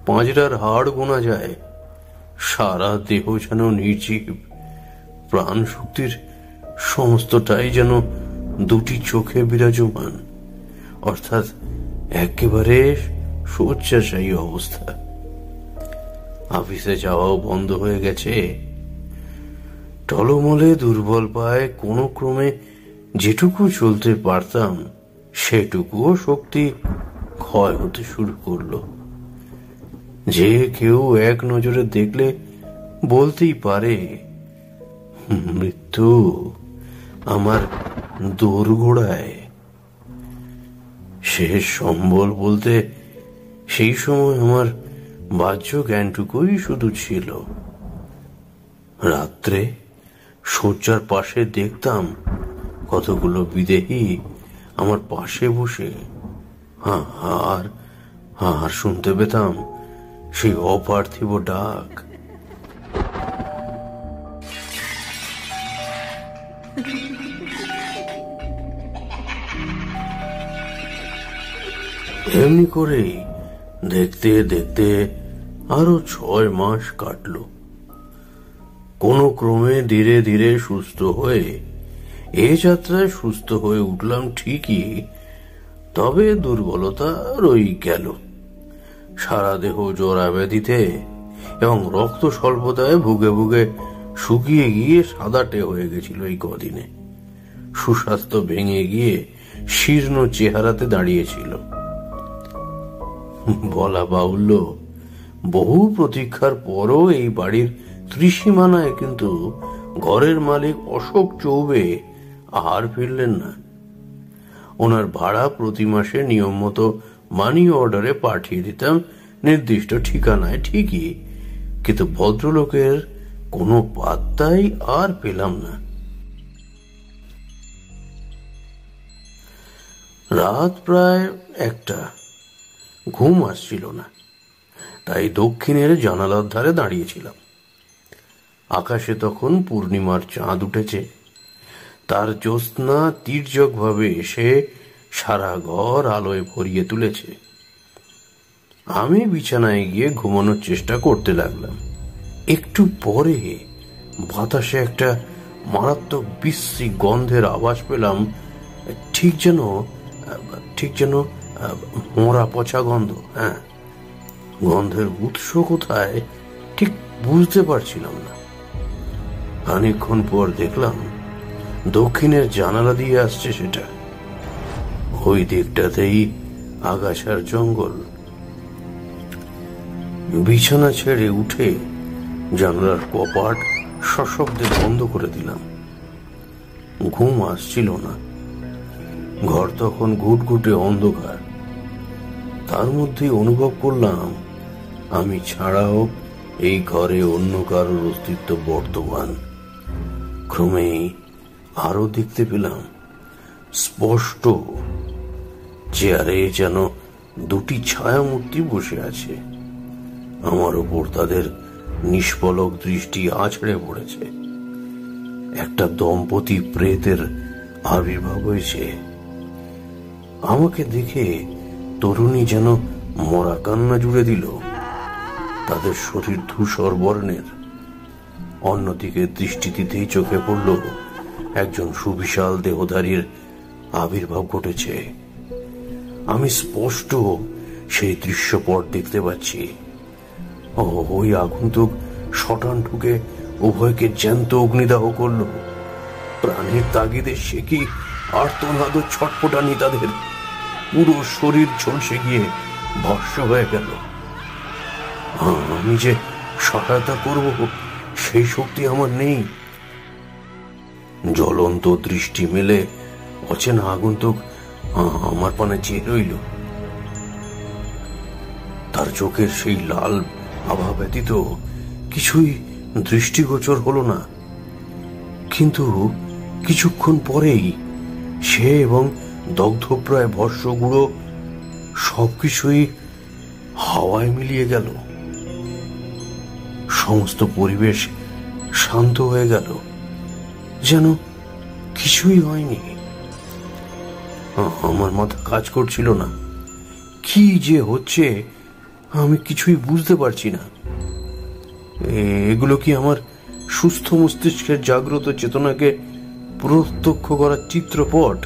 পাঁজরার হাড় গোনা যায়। সারা দেহ যেন নির্জীব। প্রাণ শক্তির সমস্তটাই যেন 2টি চোখে বিরাজমান, অর্থাৎ একেবারে শয্যাশায়ী অবস্থা। অফিসে যাওয়াও বন্ধ হয়ে গেছে। টলমলে দুর্বল পায়ে কোনো ক্রমে যেটুকু চলতে পারতাম সেটুকুও শক্তি ক্ষয় হতে শুরু করলো। যে কেউ এক নজরে দেখলে বলতেই পারে মৃত্যু আমার দোরগোড়ায়। শেষ সম্বল বলতে সেই সময় আমার বাহ্য জ্ঞানটুকুই শুধু ছিল। রাত্রে শয্যার পাশে দেখতাম কতগুলো বিদেহী আমার পাশে বসে, আর শুনতে পেতাম সেই অপার্থিব ডাক। এমনি করেই দেখতে দেখতে আরো 6 মাস কাটলো। কোনো ক্রমে ধীরে ধীরে সুস্থ হয়ে এ যাত্রায় সুস্থ হয়ে উঠলাম ঠিকই, তবে দুর্বলতা রই গেল। সারা দেহ জরা ব্যাধিতে এবং রক্ত স্বল্পতায় ভুগে ভুগে শুকিয়ে গিয়ে সাদাটে হয়ে গেছিল এই কদিনে। সুস্বাস্থ্য ভেঙে গিয়ে শীর্ণ চেহারাতে দাঁড়িয়েছিল। বলা বাহুল্য, বহু প্রতীক্ষার পরও এই বাড়ির ত্রিসীমানায় কিন্তু ঘরের মালিক অশোক চৌবে আর ফিরলেন না। ওনার ভাড়া প্রতি মাসে নিয়ম মতো মানি অর্ডারে পাঠিয়ে দিতাম নির্দিষ্ট ঠিকানায় ঠিকই, কিন্তু ভদ্রলোকের কোনো পাত্তাই আর পেলাম না। রাত প্রায় 1টা, ঘুম আসছিল না, তাই দক্ষিণের জানালার ধারে দাঁড়িয়েছিলাম। আকাশে তখন পূর্ণিমার চাঁদ উঠেছে। তার জ্যোৎস্না তীর্যক ভাবে এসে সারা ঘর আলোয় ভরিয়ে তুলেছে। আমি বিছানায় গিয়ে ঘুমানোর চেষ্টা করতে লাগলাম। একটু পরে বাতাসে একটা মারাত্মক বিশ্রী গন্ধের আভাস পেলাম, ঠিক যেন মরা পচা গন্ধ। হ্যাঁ, গন্ধের উৎস কোথায় ঠিক বুঝতে পারছিলাম না। খানিকক্ষণ পর দেখলাম দক্ষিণের জানালা দিয়ে আসছে সেটা। ওই দিকটাতেই আগাছার জঙ্গল। বিছানা ছেড়ে উঠে জানালার কপাট সশব্দে বন্ধ করে দিলাম। ঘুম আসছিল না। ঘর তখন ঘুটঘুটে অন্ধকার। তার মধ্যে অনুভব করলাম আমি ছাড়াও এই ঘরে অন্য কারোর অস্তিত্ব বর্তমান। ক্রমেই আরো দেখতে পেলাম স্পষ্ট, চেয়ারে যেন 2টি ছায়ামূর্তি বসে আছে। আমার ওপর তাদের নিষ্পলক দৃষ্টি আছড়ে পড়েছে। একটা দম্পতি প্রেতের আবির্ভাব হয়েছে। আমাকে দেখে তরুণী যেন মরা কান্না জুড়ে দিল। তাদের শরীর ধূসর বর্ণের। অন্যদিকে দৃষ্টি দিতেই চোখে পড়ল একজন সুবিশাল দেহধারীর আবির্ভাব ঘটেছে। আমি স্পষ্ট সেই দৃশ্যপট দেখতে পাচ্ছি। ওই আগন্তুক শটান ঢুকে উভয়কে জ্যান্ত অগ্নিদাহ করল। প্রাণের তাগিদে সে কি আর্তনাদ ছটফটানি তাদের। পুরো শরীর ঝলসে গিয়ে ভস্ম হয়ে গেল। আমি যে সহায়তা করব সেই শক্তি আমার নেই। জ্বলন্ত দৃষ্টি মেলে অচেনা আগন্তুক আমার পানে চেয়ে রইল। তার চোখের সেই লাল আভা ব্যতীত কিছুই দৃষ্টিগোচর হলো না। কিন্তু কিছুক্ষণ পরেই সে এবং দগ্ধপ্রায় ভস্ম গুঁড়ো সবকিছুই হাওয়ায় মিলিয়ে গেল। সমস্ত পরিবেশ শান্ত হয়ে গেল, যেন কিছুই হয়নি। আমার মাথা কাজ করছিল না। কি যে হচ্ছে আমি কিছুই বুঝতে পারছি না। এগুলো কি আমার সুস্থ মস্তিষ্কের জাগ্রত চেতনাকে প্রত্যক্ষ করার চিত্রপট,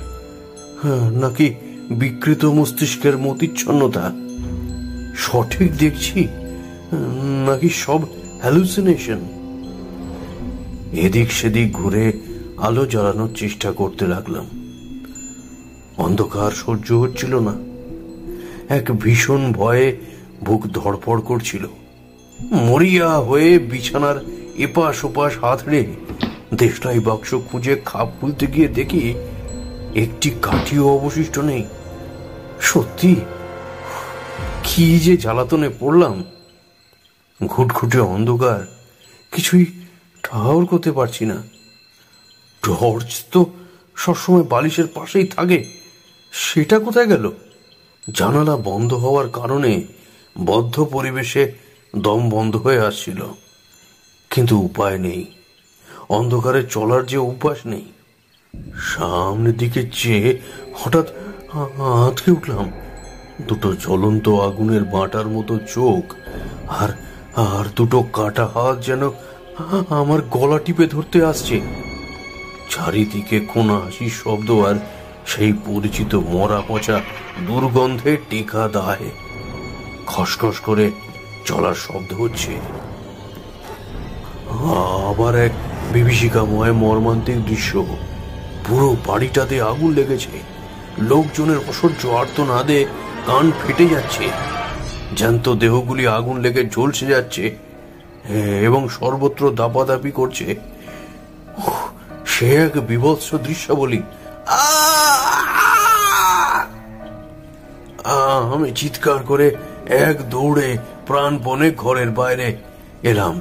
নাকি বিকৃত মস্তিষ্কের মতিচ্ছন্নতা? সঠিক দেখছি নাকি সব হ্যালুসিনেশন? এদিক সেদিক ঘুরে আলো জ্বালানোর চেষ্টা করতে লাগলাম। অন্ধকার সহ্য হচ্ছিল না। এক ভীষণ ভয়ে বুক ধড়ফড় করছিল। মরিয়া হয়ে বিছানার এপাশ ওপাশ হাতড়ে দেশলাই বাক্স খুঁজে খাপ খুলতে গিয়ে দেখি একটি কাঠিও অবশিষ্ট নেই। সত্যি কি যে জ্বালাতনে পড়লাম। ঘুটঘুটে অন্ধকার, কিছুই ঠাউর করতে পারছি না। টর্চ তো সবসময় বালিশের পাশেই থাকে, সেটা কোথায় গেল? জানালা বন্ধ হওয়ার কারণে বদ্ধ পরিবেশে দম বন্ধ হয়ে আসছিল, কিন্তু উপায় নেই। অন্ধকারে চলার যে অভ্যাস নেই। সামনের দিকে চেয়ে হঠাৎ আঁতকে উঠলাম। 2টো জ্বলন্ত আগুনের বাঁটার মতো চোখ আর 2টো কাটা হাত যেন আমার গলা টিপে ধরতে আসছে। চারিদিকে কোনা হাসির শব্দ আর সেই পরিচিত মরা পচা দুর্গন্ধে টেকা দায়। খসখস করে চলার শব্দ হচ্ছে। আবার এক বিভীষিকাময় মর্মান্তিক দৃশ্য। পুরো বাড়িটাতে আগুন লেগেছে। লোকজনের অসহ্য আর্তনাদে কান ফেটে যাচ্ছে। জ্যান্ত দেহগুলি আগুন লেগে ঝলসে যাচ্ছে এবং সর্বত্র দাপাদাপি করছে। সে এক বিভৎস দৃশ্যাবলী। আমি চিৎকার করে এক দৌড়ে প্রাণপণে ঘরের বাইরে এলাম।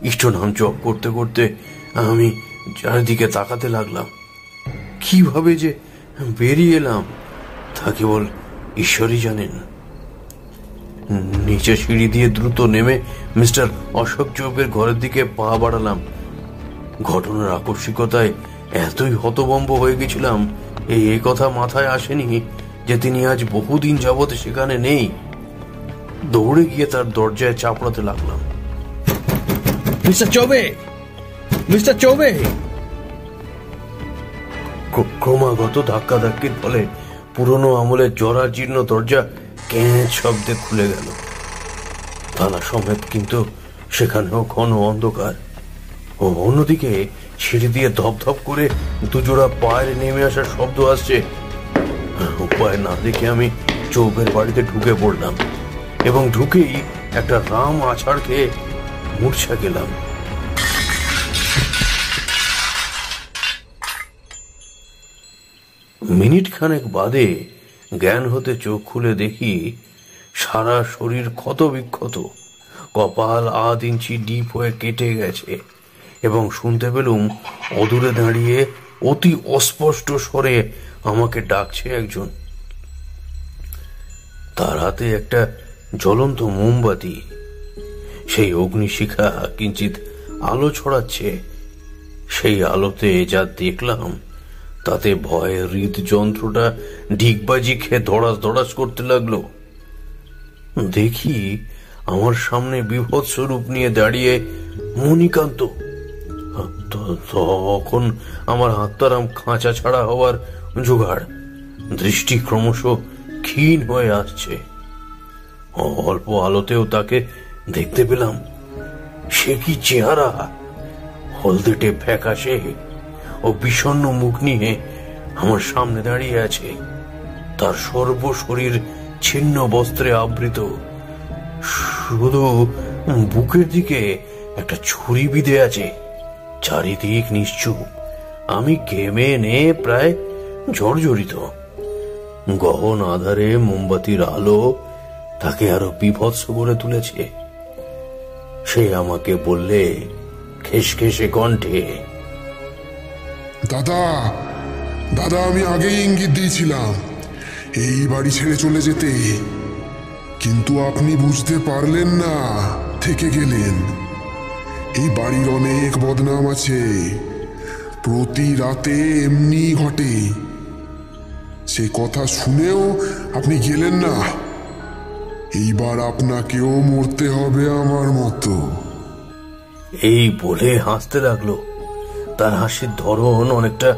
ইষ্ট নাম জপ করতে করতে আমি চারিদিকে তাকাতে লাগলাম। কিভাবে যে বেরিয়ে এলাম তা কেবল ঈশ্বরই জানেন। নিচে সিঁড়ি দিয়ে দ্রুত নেমে মিস্টার অশোক চৌবের ঘরের দিকে পা বাড়ালাম। ঘটনার আকস্মিকতায় এতই হতভম্ব হয়ে গেছিলাম এই কথা মাথায় আসেনি যে তিনি আজ বহুদিন যাবৎ সেখানে নেই। দৌড়ে গিয়ে তার দরজায় চাপড়াতে লাগলাম। Mister Chaubey, mister Chaubey! ক্রমাগত ধাক্কাধাক্কির ফলে পুরনো আমলের জরাজীর্ণ দরজা ক্যাঁচ শব্দে খুলে গেল। তালা সমেত, কিন্তু সেখানেও ঘন অন্ধকার। ও অন্যদিকে সিঁড়ি দিয়ে ধপধপ করে দুজোড়া পায়ের নেমে আসার শব্দ আসছে। উপায় না দেখে আমি চৌবের বাড়িতে ঢুকে পড়লাম এবং ঢুকেই একটা রাম আছাড় খেয়ে মূর্ছা গেলাম। মিনিট খানেক বাদে জ্ঞান হতে চোখ খুলে দেখি সারা শরীর ক্ষত বিক্ষত, কপাল 1/2 ইঞ্চি ডিপ হয়ে কেটে গেছে এবং শুনতে পেলুম অদূরে দাঁড়িয়ে অতি অস্পষ্ট স্বরে আমাকে ডাকছে একজন। তার হাতে একটা জ্বলন্ত মোমবাতি। সেই অগ্নিশিখা কিঞ্চিত আলো ছড়াচ্ছে। সেই আলোতে যা দেখলাম তাতে ভয়ে হৃদযন্ত্রটা ডিগবাজি খেয়ে ধড়াস ধড়াস করতে লাগলো। দেখি আমার সামনে বিভৎস রূপ নিয়ে দাঁড়িয়ে মণিকান্ত। তখন আমার আত্মারাম খাঁচা ছাড়া হওয়ার জোগাড়। দৃষ্টি ক্রমশ ক্ষীণ হয়ে আসছে। অল্প আলোতেও তাকে দেখতে পেলাম। সে কি চেহারা! হলদেটে ফ্যাকাশে ও বিষণ্ণ মুখ নিয়ে আমার সামনে দাঁড়িয়ে আছে। তার সর্বশরীর ছিন্ন বস্ত্রে আবৃত। শুধু বুকের দিকে একটা ছুরি বিঁধে আছে। চারিদিক নিশ্চুপ। আমি ঘেমে নে প্রায় জর্জরিত। গহন আধারে মোমবাতির আলো তাকে আরো বিভৎস করে তুলেছে। সে আমাকে বললে খেসখেসে কণ্ঠে, দাদা, দাদা, আমি আগেই ইঙ্গিত দিয়েছিলাম এই বাড়ি ছেড়ে চলে যেতে, কিন্তু আপনি বুঝতে পারলেন না, থেকে গেলেন। এই বাড়ির অনেক বদনাম আছে, প্রতি রাতে এমনি ঘটে। সে কথা শুনেও আপনি গেলেন না। এইবার আপনাকেও মরতে হবে আমার মতো। এই বলে হাসতে লাগলো। তার হাসির ধরন অনেকটা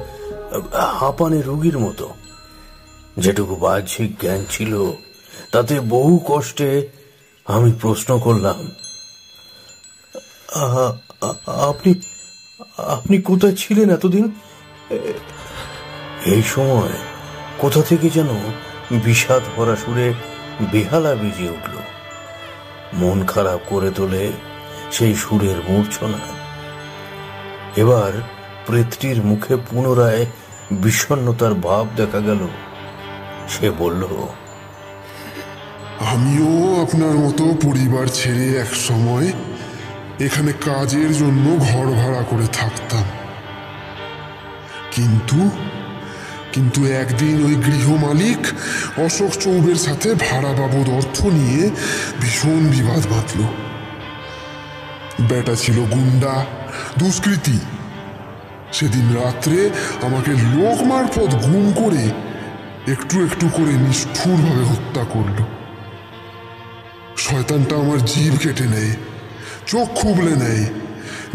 হাঁপানে রোগীর মতো। যেটুকু বাহ্যিক জ্ঞান ছিল তাতে বহু কষ্টে আমি প্রশ্ন করলাম, আপনি আপনি কোথায় ছিলেন এতদিন? এই সময় কোথা থেকে যেন বিষাদ ভরা সুরে বেহালা বেজে উঠল। মন খারাপ করে তোলে সেই সুরের মূর্ছনা। এবার প্রেতটির মুখে পুনরায় বিষণ্ণতার ভাব দেখা গেল। সে বলল, আমিও আপনার মতো পরিবার ছেড়ে এক সময় এখানে কাজের জন্য ঘর ভাড়া করে থাকতাম। কিন্তু একদিন ওই গৃহ মালিক অশোক চৌবের সাথে ভাড়া বাবদ অর্থ নিয়ে ভীষণ বিবাদ বাঁধল। বেটা ছিল গুন্ডা, দুষ্কৃতী। সেদিন রাত্রে আমাকে লোক মারফত গুম করে একটু একটু করে নিষ্ঠুরভাবে হত্যা করল। শয়তানটা আমার জিভ কেটে নেয়, চোখ খুবলে নেয়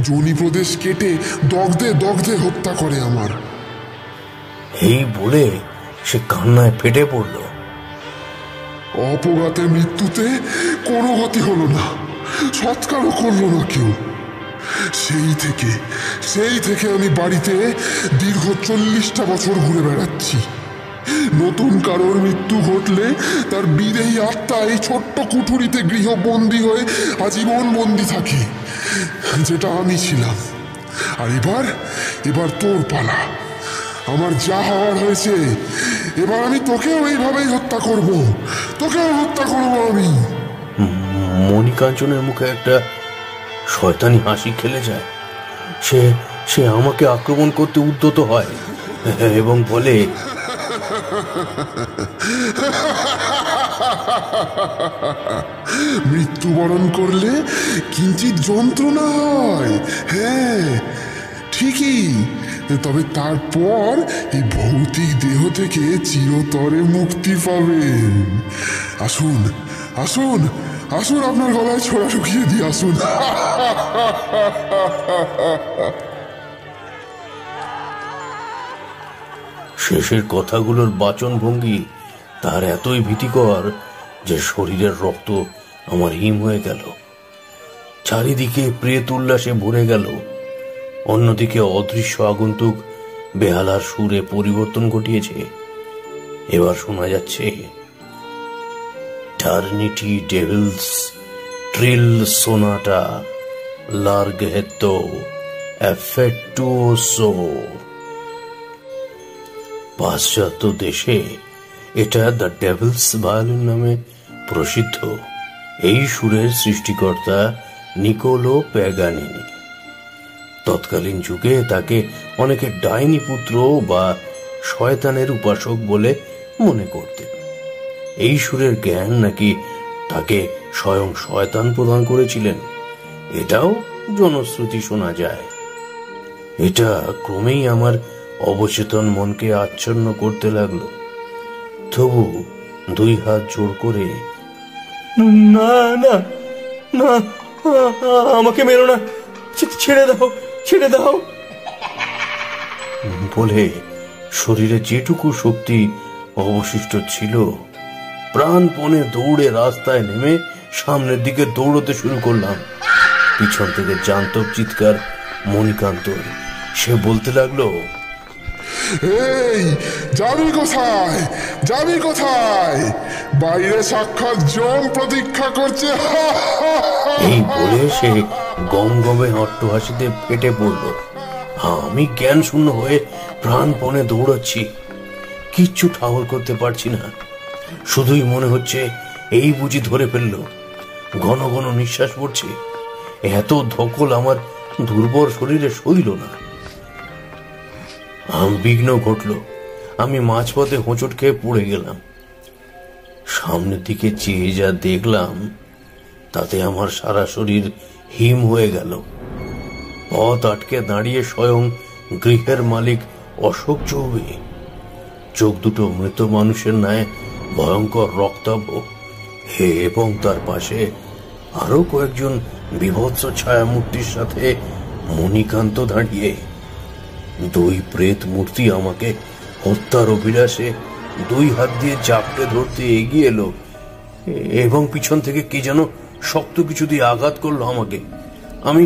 যোনি প্রদেশ কেটে দগ্ধে দগ্ধে হত্যা করে আমার। এই বলে সে কান্নায় ফেটে পড়ল। অপঘাতে মৃত্যুতে কোনো গতি হলো না, সৎকারও করলো না কেউ। সেই থেকে আমি বাড়িতে দীর্ঘ 40টা বছর ঘুরে বেড়াচ্ছি। নতুন কারোর মৃত্যু ঘটলে তার বিদেহী আত্মা এই ছোট্ট কুঠুরিতে গৃহবন্দী হয়ে আজীবন বন্দী থাকে, যেটা আমি ছিলাম। আর এবার তোর পালা। আমার যা হওয়ার হয়েছে, এবার আমি তোকেও এইভাবেই হত্যা করব আমি। মণিকাঞ্চনের মুখে একটা শয়তানি হাসি খেলে যায়। সে আমাকে আক্রমণ করতে উদ্যত হয় এবং বলে, মৃত্যুবরণ করলে কিঞ্চিৎ যন্ত্রণা হয়, হ্যাঁ ঠিকই, তবে তারপর এই ভৌতিক দেহ থেকে চিরতরে মুক্তি পাবেন। আসুন আসুন আসুন, আপনার গলায় ছোড়া ঢুকিয়ে দিয়ে আসুন। শেষের কথাগুলোর বাচন ভঙ্গি তার এতই ভীতিকর যে শরীরের রক্ত আমার হিম হয়ে গেল। চারিদিকে প্রেত উল্লাসে ভরে গেল। অন্যদিকে অদৃশ্য আগন্তুক বেহালার সুরে পরিবর্তন ঘটিয়েছে। এবার শোনা যাচ্ছে, টার্নিটি ডেভিলস ট্রিল সোনাটা লার্গহেতো এফেক্টুওসো। পাশ্চাত্য দেশে এটা দ্য ডেভিলস ভায়োলিন নামে প্রসিদ্ধ। এই সুরের সৃষ্টিকর্তা নিকোলো প্যাগানিনি। তৎকালীন যুগে তাকে অনেকে ডাইনি পুত্র বা শয়তানের উপাসক বলে মনে করতেন। এই সুরের জ্ঞান নাকি তাকে স্বয়ং শয়তান প্রদান করেছিলেন, এটাও জনশ্রুতি শোনা যায়। এটা ক্রমেই আমার অবচেতন মনকে আচ্ছন্ন করতে লাগলো। তবু 2 হাত জোর করে, না না না, আমাকে মেরো না, ছেড়ে দাও বলে শরীরে যেটুকু শক্তি অবশিষ্ট ছিল প্রাণপণে দৌড়ে রাস্তায় নেমে সামনের দিকে দৌড়তে শুরু করলাম। পিছন থেকে জান্তব চিৎকার মণিকান্তর। সে বলতে লাগলো, এই যাবি কোথায়? বাইরে সাক্ষাৎ জম প্রতীক্ষা করছে। এই বলে সে গমগমে অট্টহাসিতে ফেটে পড়ল। আমি জ্ঞান শূন্য হয়ে প্রাণপণে দৌড়াচ্ছি, কিচ্ছু ঠাহর করতে পারছি না। শুধুই মনে হচ্ছে এই বুঝি ধরে ফেললো। ঘন ঘন নিঃশ্বাস পড়ছে। এত ধকল আমার দুর্বল শরীরে সইল না। বিঘ্ন ঘটল। আমি মাঝপথে হোঁচট খেয়ে পড়ে গেলাম। সামনের দিকে চেয়ে যা দেখলাম তাতে আমার সারা শরীর হিম হয়ে গেল। পথ আটকে দাঁড়িয়ে স্বয়ং গৃহের মালিক অশোক চৌবে। চোখ দুটো মৃত মানুষের ন্যায় ভয়ঙ্কর রক্তাভ, এবং তার পাশে আরো কয়েকজন বিভৎস ছায়ামূর্তির সাথে মণিকান্ত দাঁড়িয়ে। 2 প্রেত মূর্তি আমাকে হত্যার অভিলাষে 2 হাত দিয়ে চাপড়ে ধরতে এগিয়ে এলো এবং পিছন থেকে কি যেন শক্ত কিছু দিয়ে আঘাত করলো আমাকে। আমি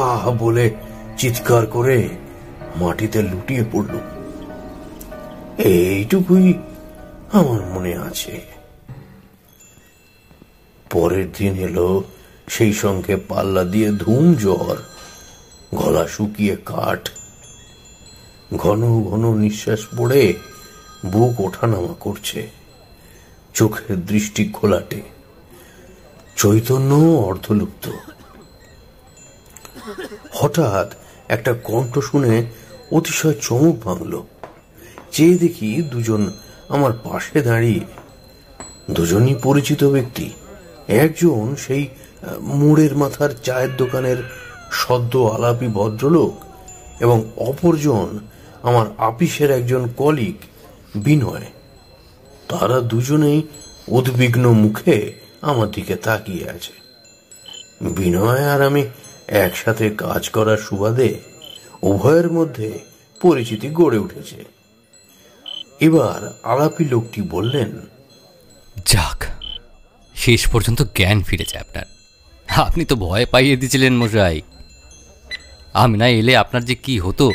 আহ বলে চিৎকার করে মাটিতে লুটিয়ে পড়ল। এইটুকুই আমার মনে আছে। পরের দিন এলো, সেই সঙ্গে পাল্লা দিয়ে ধুম জ্বর, গলা শুকিয়ে কাঠ, ঘন ঘন নিঃশ্বাস পড়ে বুক ওঠানামা করছে, চোখের দৃষ্টি ঘোলাটে, চৈতন্য অর্ধলুপ্ত। হঠাৎ একটা কণ্ঠ শুনে অতিশয় চমক ভাঙল। চেয়ে দেখি 2জন আমার পাশে দাঁড়িয়ে। 2জনই পরিচিত ব্যক্তি। একজন সেই মোড়ের মাথার চায়ের দোকানের সদ্য আলাপি ভদ্রলোক এবং অপরজন আমার আপিসের একজন কলিগ বিনয়। তারা 2জনেই উদ্বিগ্ন মুখে আমার দিকে তাকিয়ে আছে। বিনয় আর আমি একসাথে কাজ করার সুবাদে উভয়ের মধ্যে পরিচিতি গড়ে উঠেছে। এবার আলাপি লোকটি বললেন, যাক, শেষ পর্যন্ত জ্ঞান ফিরেছে আপনার। আপনি তো ভয় পাইয়ে দিয়েছিলেন মশাই। আমি না এলে আপনার যে কি হতো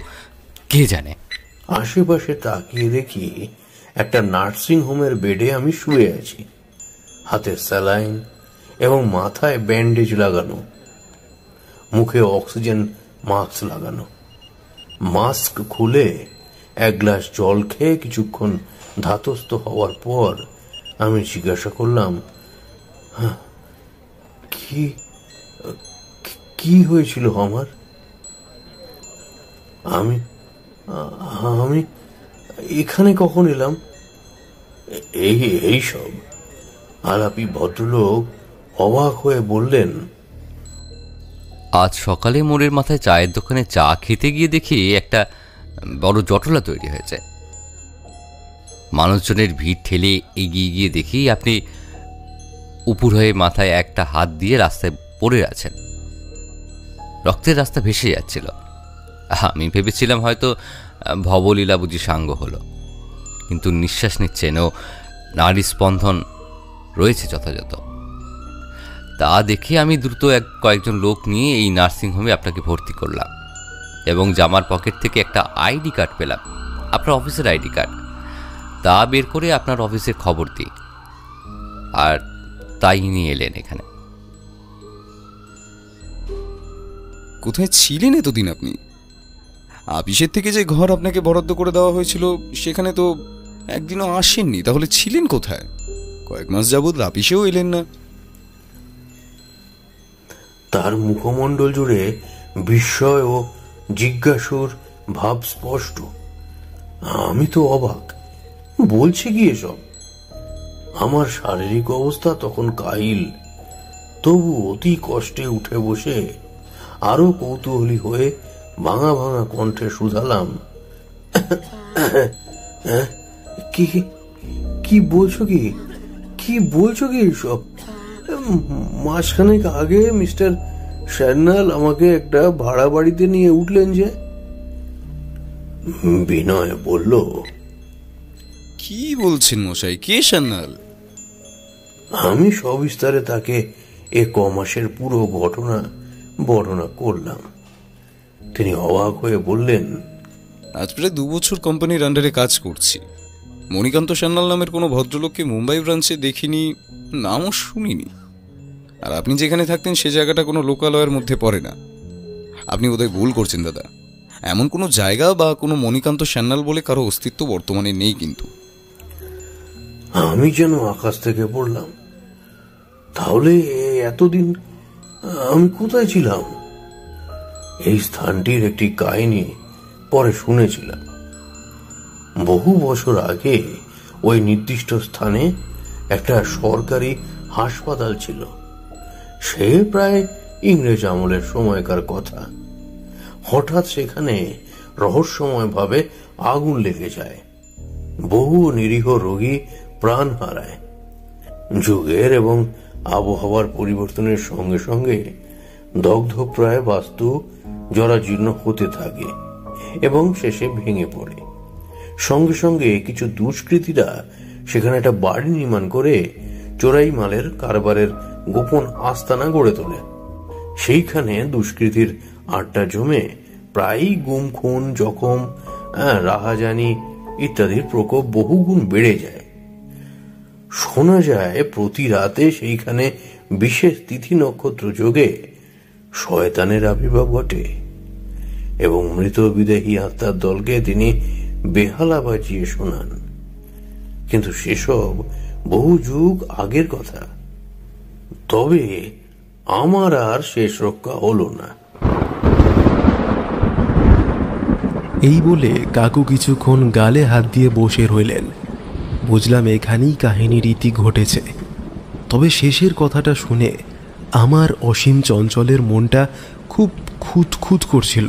কে জানে। আশেপাশে তাকিয়ে দেখি একটা নার্সিং হোমের বেডে আমি শুয়ে আছি, হাতে স্যালাইন এবং মাথায় ব্যান্ডেজ লাগানো, মুখে অক্সিজেন মাস্ক লাগানো। মাস্ক খুলে এক গ্লাস জল খেয়ে কিছুক্ষণ ধাতস্থ হওয়ার পর আমি জিজ্ঞাসা করলাম, কি কি হয়েছিল আমার? আমি আমি এখানে কখন এলাম? এই সব। আলাপি ভদ্রলোক অবাক হয়ে বললেন, আজ সকালে মোড়ের মাথায় চায়ের দোকানে চা খেতে গিয়ে দেখি একটা বড় জটলা তৈরি হয়েছে। মানুষজনের ভিড় ঠেলে এগিয়ে গিয়ে দেখি আপনি উপুর হয়ে মাথায় একটা হাত দিয়ে রাস্তায় পড়ে আছেন। রক্তের রাস্তা ভেসে যাচ্ছিল। আমি ভেবেছিলাম হয়তো ভবলীলা বুঝি সাঙ্গ হলো, কিন্তু নিঃশ্বাস নিচ্ছেন ও নাড়ি স্পন্দন রয়েছে যথাযথ। তা দেখে আমি দ্রুত কয়েকজন লোক নিয়ে এই নার্সিংহোমে আপনাকে ভর্তি করলাম এবং জামার পকেট থেকে একটা আইডি কার্ড পেলাম, আপনার অফিসের আইডি কার্ড। তা বের করে আপনার অফিসের খবর দিই, আর তাই নিয়ে এলেন এখানে। কোথায় ছিলেন এতদিন আপনি? আপিসের থেকে যে ঘর আপনাকে বরাদ্দ করে দেওয়া হয়েছিল সেখানে তো একদিনও আসেননি, তাহলে ছিলেন কোথায়? কয়েক মাস যাবৎ আপিসেও এলেন না। তার মুখমণ্ডল জুড়ে বিস্ময় ও জিজ্ঞাসুর ভাব স্পষ্ট। আমি তো অবাক, বলছে কি এসব? আমার শারীরিক অবস্থা তখন কাহিল, তবু অতি কষ্টে উঠে বসে আরো কৌতূহলী হয়ে ভাঙা ভাঙা কণ্ঠে শুধালাম, কি বলছো কি? কি বলছো কি এসব? মাসখানেক আগে মিস্টার সান্যাল আমাকে একটা ভাড়া বাড়িতে নিয়ে উঠলেন যে। বিনয় বলল, কি বলছেন মশাই, কে সান্যাল? আমি সবিস্তারে তাকে এ কমাসের পুরো ঘটনা বর্ণনা করলাম। তিনি অবাক হয়ে বললেন, আজ প্রায় 2 বছর কোম্পানির আন্ডারে কাজ করছি। মণিকান্ত সান্যাল নামের কোনো ভদ্রলোককে মুম্বাই ব্রাঞ্চে দেখিনি, নামও শুনিনি। আর আপনি যেখানে থাকতেন সে জায়গাটা কোনো লোকালয়ের মধ্যে পড়ে না। আপনি বোধহয় ভুল করছেন দাদা। এমন কোনো জায়গা বা কোনো মণিকান্ত সান্যাল বলে কারো অস্তিত্ব বর্তমানে নেই। কিন্তু আমি যেন আকাশ থেকে পড়লাম। তাহলে এতদিন আমি কোথায় ছিলাম? এই স্থানটির একটি কাহিনী পরে শুনেছিলাম। বহু বছর আগে ওই নির্দিষ্ট স্থানে একটা সরকারি হাসপাতাল ছিল। সে প্রায় ইংরেজ আমলের সময়কার কথা। হঠাৎ সেখানে রহস্যময়ভাবে আগুন লেগে যায়, বহু নিরীহ রোগী প্রাণ হারায়। যুগের এবং আবহাওয়ার পরিবর্তনের সঙ্গে সঙ্গে দগ্ধপ্রায় বাস্তু জরাজীর্ণ হতে থাকে এবং শেষে ভেঙে পড়ে। সঙ্গে সঙ্গে কিছু দুষ্কৃতীরা সেখানে একটা বাড়ি নির্মাণ করে চোরাই মালের কারবারের গোপন আস্তানা গড়ে তোলে। সেইখানে দুষ্কৃতীর আড্ডা জমে প্রায়ই গুম, খুন, জখম, রাহাজানি ইত্যাদির প্রকোপ বহুগুণ বেড়ে যায়। শোনা যায় প্রতি রাতে সেইখানে বিশেষ তিথি নক্ষত্র যোগে শয়তানের আবির্ভাব ঘটে এবং মৃত বিদেহী আত্মার দলকে তিনি বেহালা বাজিয়ে শোনান। কিন্তু সেসব বহু যুগ আগের কথা। তবে আমার আর শেষ রক্ষা হলো না। এই বলে কাকু কিছুক্ষণ গালে হাত দিয়ে বসে রইলেন। বুঝলাম এখানেই কাহিনীর রীতি ঘটেছে। তবে শেষের কথাটা শুনে আমার অসীম চঞ্চলের মনটা খুব খুঁতখুত করছিল।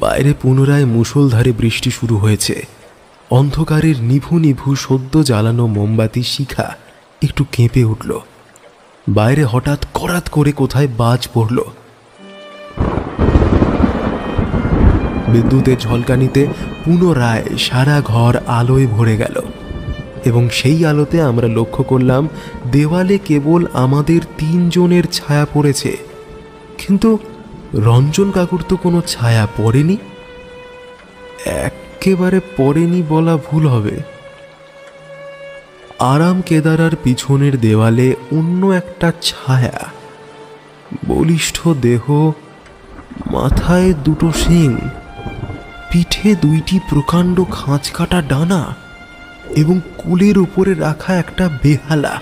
বাইরে পুনরায় মুষলধারে বৃষ্টি শুরু হয়েছে। অন্ধকারের নিভু নিভু সদ্য জ্বালানো মোমবাতি শিখা একটু কেঁপে উঠল। বাইরে হঠাৎ করাত করে কোথায় বাজ পড়ল। বিদ্যুতের ঝলকানিতে পুনরায় সারা ঘর আলোয় ভরে গেল এবং সেই আলোতে আমরা লক্ষ্য করলাম দেওয়ালে কেবল আমাদের 3 জনের ছায়া পড়েছে, কিন্তু রঞ্জন কাকুর তো কোনো ছায়া পড়েনি। একেবারে পড়েনি বলা ভুল হবে। আরাম কেদারার পিছনের দেওয়ালে অন্য একটা ছায়া, বলিষ্ঠ দেহ, মাথায় 2টো শিং, পিঠে 2টি প্রকাণ্ড খাঁচকাটা ডানা এবং কুলের উপরে রাখা একটা বেহালা।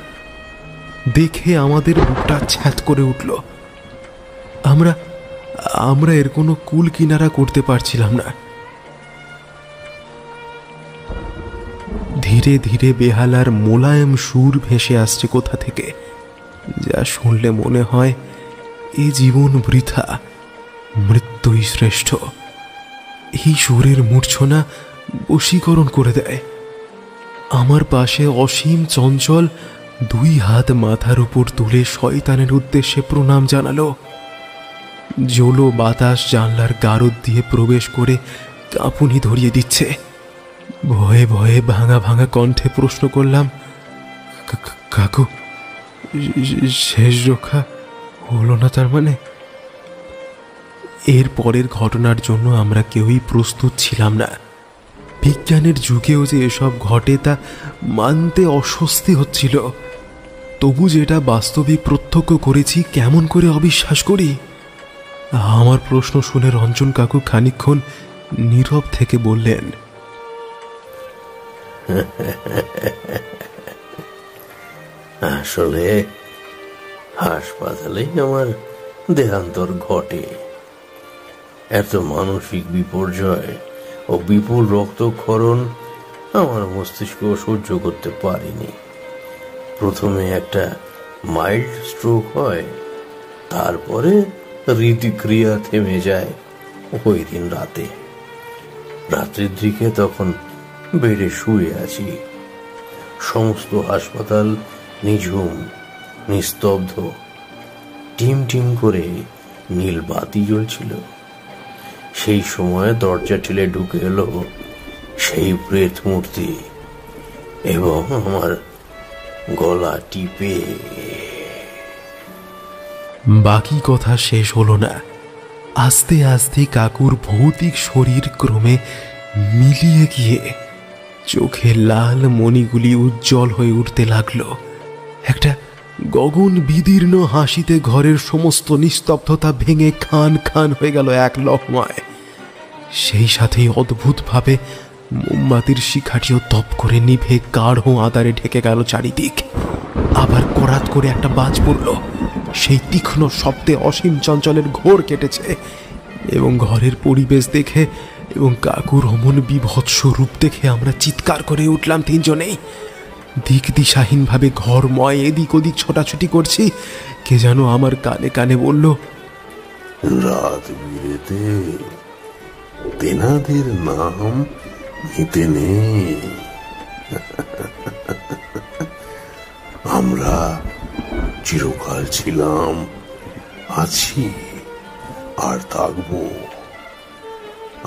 দেখে আমাদের বুকটা ছ্যাঁত করে উঠল। আমরা এর কোনো কুল কিনারা করতে পারছিলাম না। ধীরে ধীরে বেহালার মোলায়েম সুর ভেসে আসছে কোথা থেকে, যা শুনলে মনে হয় এ জীবন বৃথা, মৃত্যুই শ্রেষ্ঠ। এই সুরের মূর্ছনা বশীকরণ করে দেয়। আমার পাশে অসীম চঞ্চল 2 হাত মাথার উপর তুলে শয়তানের উদ্দেশ্যে প্রণাম জানালো। জোলো বাতাস জানলার গারদ দিয়ে প্রবেশ করে কাঁপুনি ধরিয়ে দিচ্ছে। ভয়ে ভয়ে ভাঙা ভাঙা কণ্ঠে প্রশ্ন করলাম, কাকু, শেষ রক্ষা হলো না তার মানে? এর পরের ঘটনার জন্য আমরা কেউই প্রস্তুত ছিলাম না। বিজ্ঞানের যুগেও যে এসব ঘটে তা মানতে অস্বস্তি হচ্ছিল। তবু যেটা বাস্তবিক প্রত্যক্ষ করেছি কেমন করে অবিশ্বাস করি? আমার প্রশ্ন শুনে রঞ্জন কাকু খানিকক্ষণ নীরব থেকে বললেন, আসলে হাসপাতালেই আমার দেহান্তর ঘটে। এত মানসিক বিপর্যয় ও বিপুল রক্তক্ষরণ আমার মস্তিষ্ক সহ্য করতে পারিনি। প্রথমে একটা মাইল্ড স্ট্রোক হয়, তারপরে হৃদক্রিয়া থেমে যায় ওই দিন রাতে। রাত্রির দিকে তখন বেডে শুয়ে আছি। সমস্ত হাসপাতাল নিঝুম, নিস্তব্ধ। টিম টিম করে নীল বাতি জ্বলছিল। সেই সময় দরজা ঠেলে ঢুকে এলো সেই প্রেত মূর্তি এবং আমার গলা টিপে। বাকি কথা শেষ হলো না। আস্তে আস্তে কাকুর ভৌতিক শরীর ক্রমে মিলিয়ে গিয়ে চোখে লাল মণিগুলি উজ্জ্বল হয়ে উঠতে লাগলো। একটা গগন বিদীর্ণ হাসিতে ঘরের সমস্ত নিস্তব্ধতা ভেঙে খান খান হয়ে গেল এক লহমায়। সেই সাথেই অদ্ভুতভাবে মোমবাতির শিখাটিও তপ করে নিভে গাঢ় আঁধারে ঢেকে গেল চারিদিক। আবার করাত করে একটা বাজ পড়ল। সেই তীক্ষ্ণ শব্দে অসীম চঞ্চলের ঘোর কেটেছে এবং ঘরের পরিবেশ দেখে এবং কাকুর অমন বিভৎস রূপ দেখে আমরা চিৎকার করে উঠলাম 3 জনেই। দিক দিশাহীনভাবে ঘরময় এদিক ওদিক ছোটাছুটি করছি। কে যেন আমার কানে কানে বলল, রাত বিরেতে তেনাদের নাম নিতে নেই। আমরা চিরকাল ছিলাম, আছি আর থাকবো।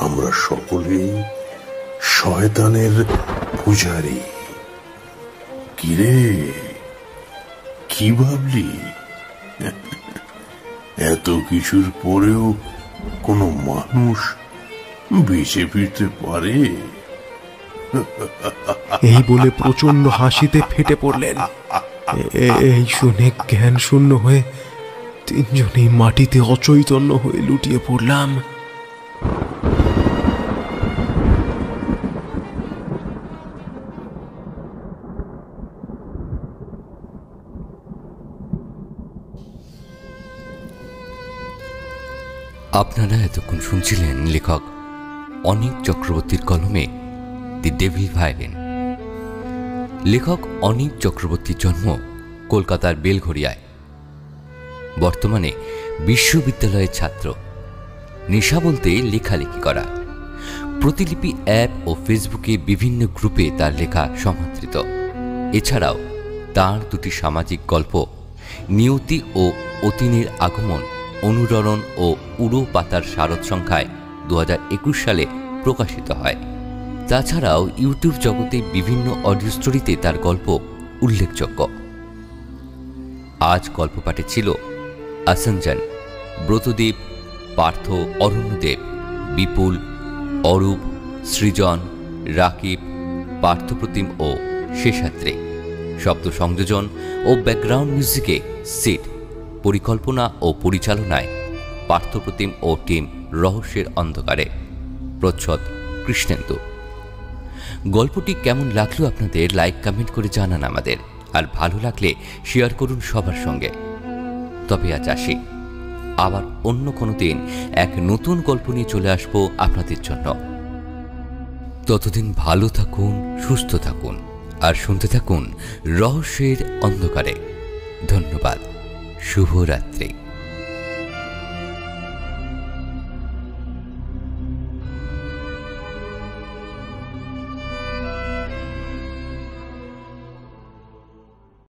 আমরা সকলেই শয়তানের পূজারী। কিরে, কি ভাবলি? এত কিছুর পরেও কোনো মানুষ বেঁচে ফিরতে পারে? এই বলে প্রচন্ড হাসিতে ফেটে পড়লেন। এই শুনে জ্ঞান শূন্য হয়ে 3 জনেই মাটিতে অচৈতন্য হয়ে লুটিয়ে পড়লাম। আপনারা এতক্ষণ শুনছিলেন লেখক অনিক চক্রবর্তীর কলমে দি ডেভিল ভায়োলিন। লেখক অনিক চক্রবর্তীর জন্ম কলকাতার বেলঘরিয়ায়। বর্তমানে বিশ্ববিদ্যালয়ের ছাত্র। নেশা বলতে লেখালেখি করা। প্রতিলিপি অ্যাপ ও ফেসবুকে বিভিন্ন গ্রুপে তার লেখা সমাদৃত। এছাড়াও তার 2টি সামাজিক গল্প নিয়তি ও অতীনের আগমন, অনুরণন ও উড়ো পাতার শারদ সংখ্যায় 2021 সালে প্রকাশিত হয়। তাছাড়াও ইউটিউব জগতে বিভিন্ন অডিও স্টোরিতে তার গল্প উল্লেখযোগ্য। আজ গল্প পাঠে ছিল আসঞ্জন, ব্রতদেব, পার্থ, অরণ্যদেব, বিপুল, অরূপ, সৃজন, রাকিব, পার্থপ্রতিম ও শেষাত্রী। শব্দ সংযোজন ও ব্যাকগ্রাউন্ড মিউজিকে সিড, পরিকল্পনা ও পরিচালনায় পার্থপ্রতিম ও টিম রহস্যের অন্ধকারে, প্রচ্ছদ কৃষ্ণেন্দু। গল্পটি কেমন লাগলো আপনাদের লাইক কমেন্ট করে জানান আমাদের, আর ভালো লাগলে শেয়ার করুন সবার সঙ্গে। তবে আজ আসি, আবার অন্য কোনো দিন এক নতুন গল্প নিয়ে চলে আসবো আপনাদের জন্য। ততদিন ভালো থাকুন, সুস্থ থাকুন আর শুনতে থাকুন রহস্যের অন্ধকারে। ধন্যবাদ। শুভরাত্রি।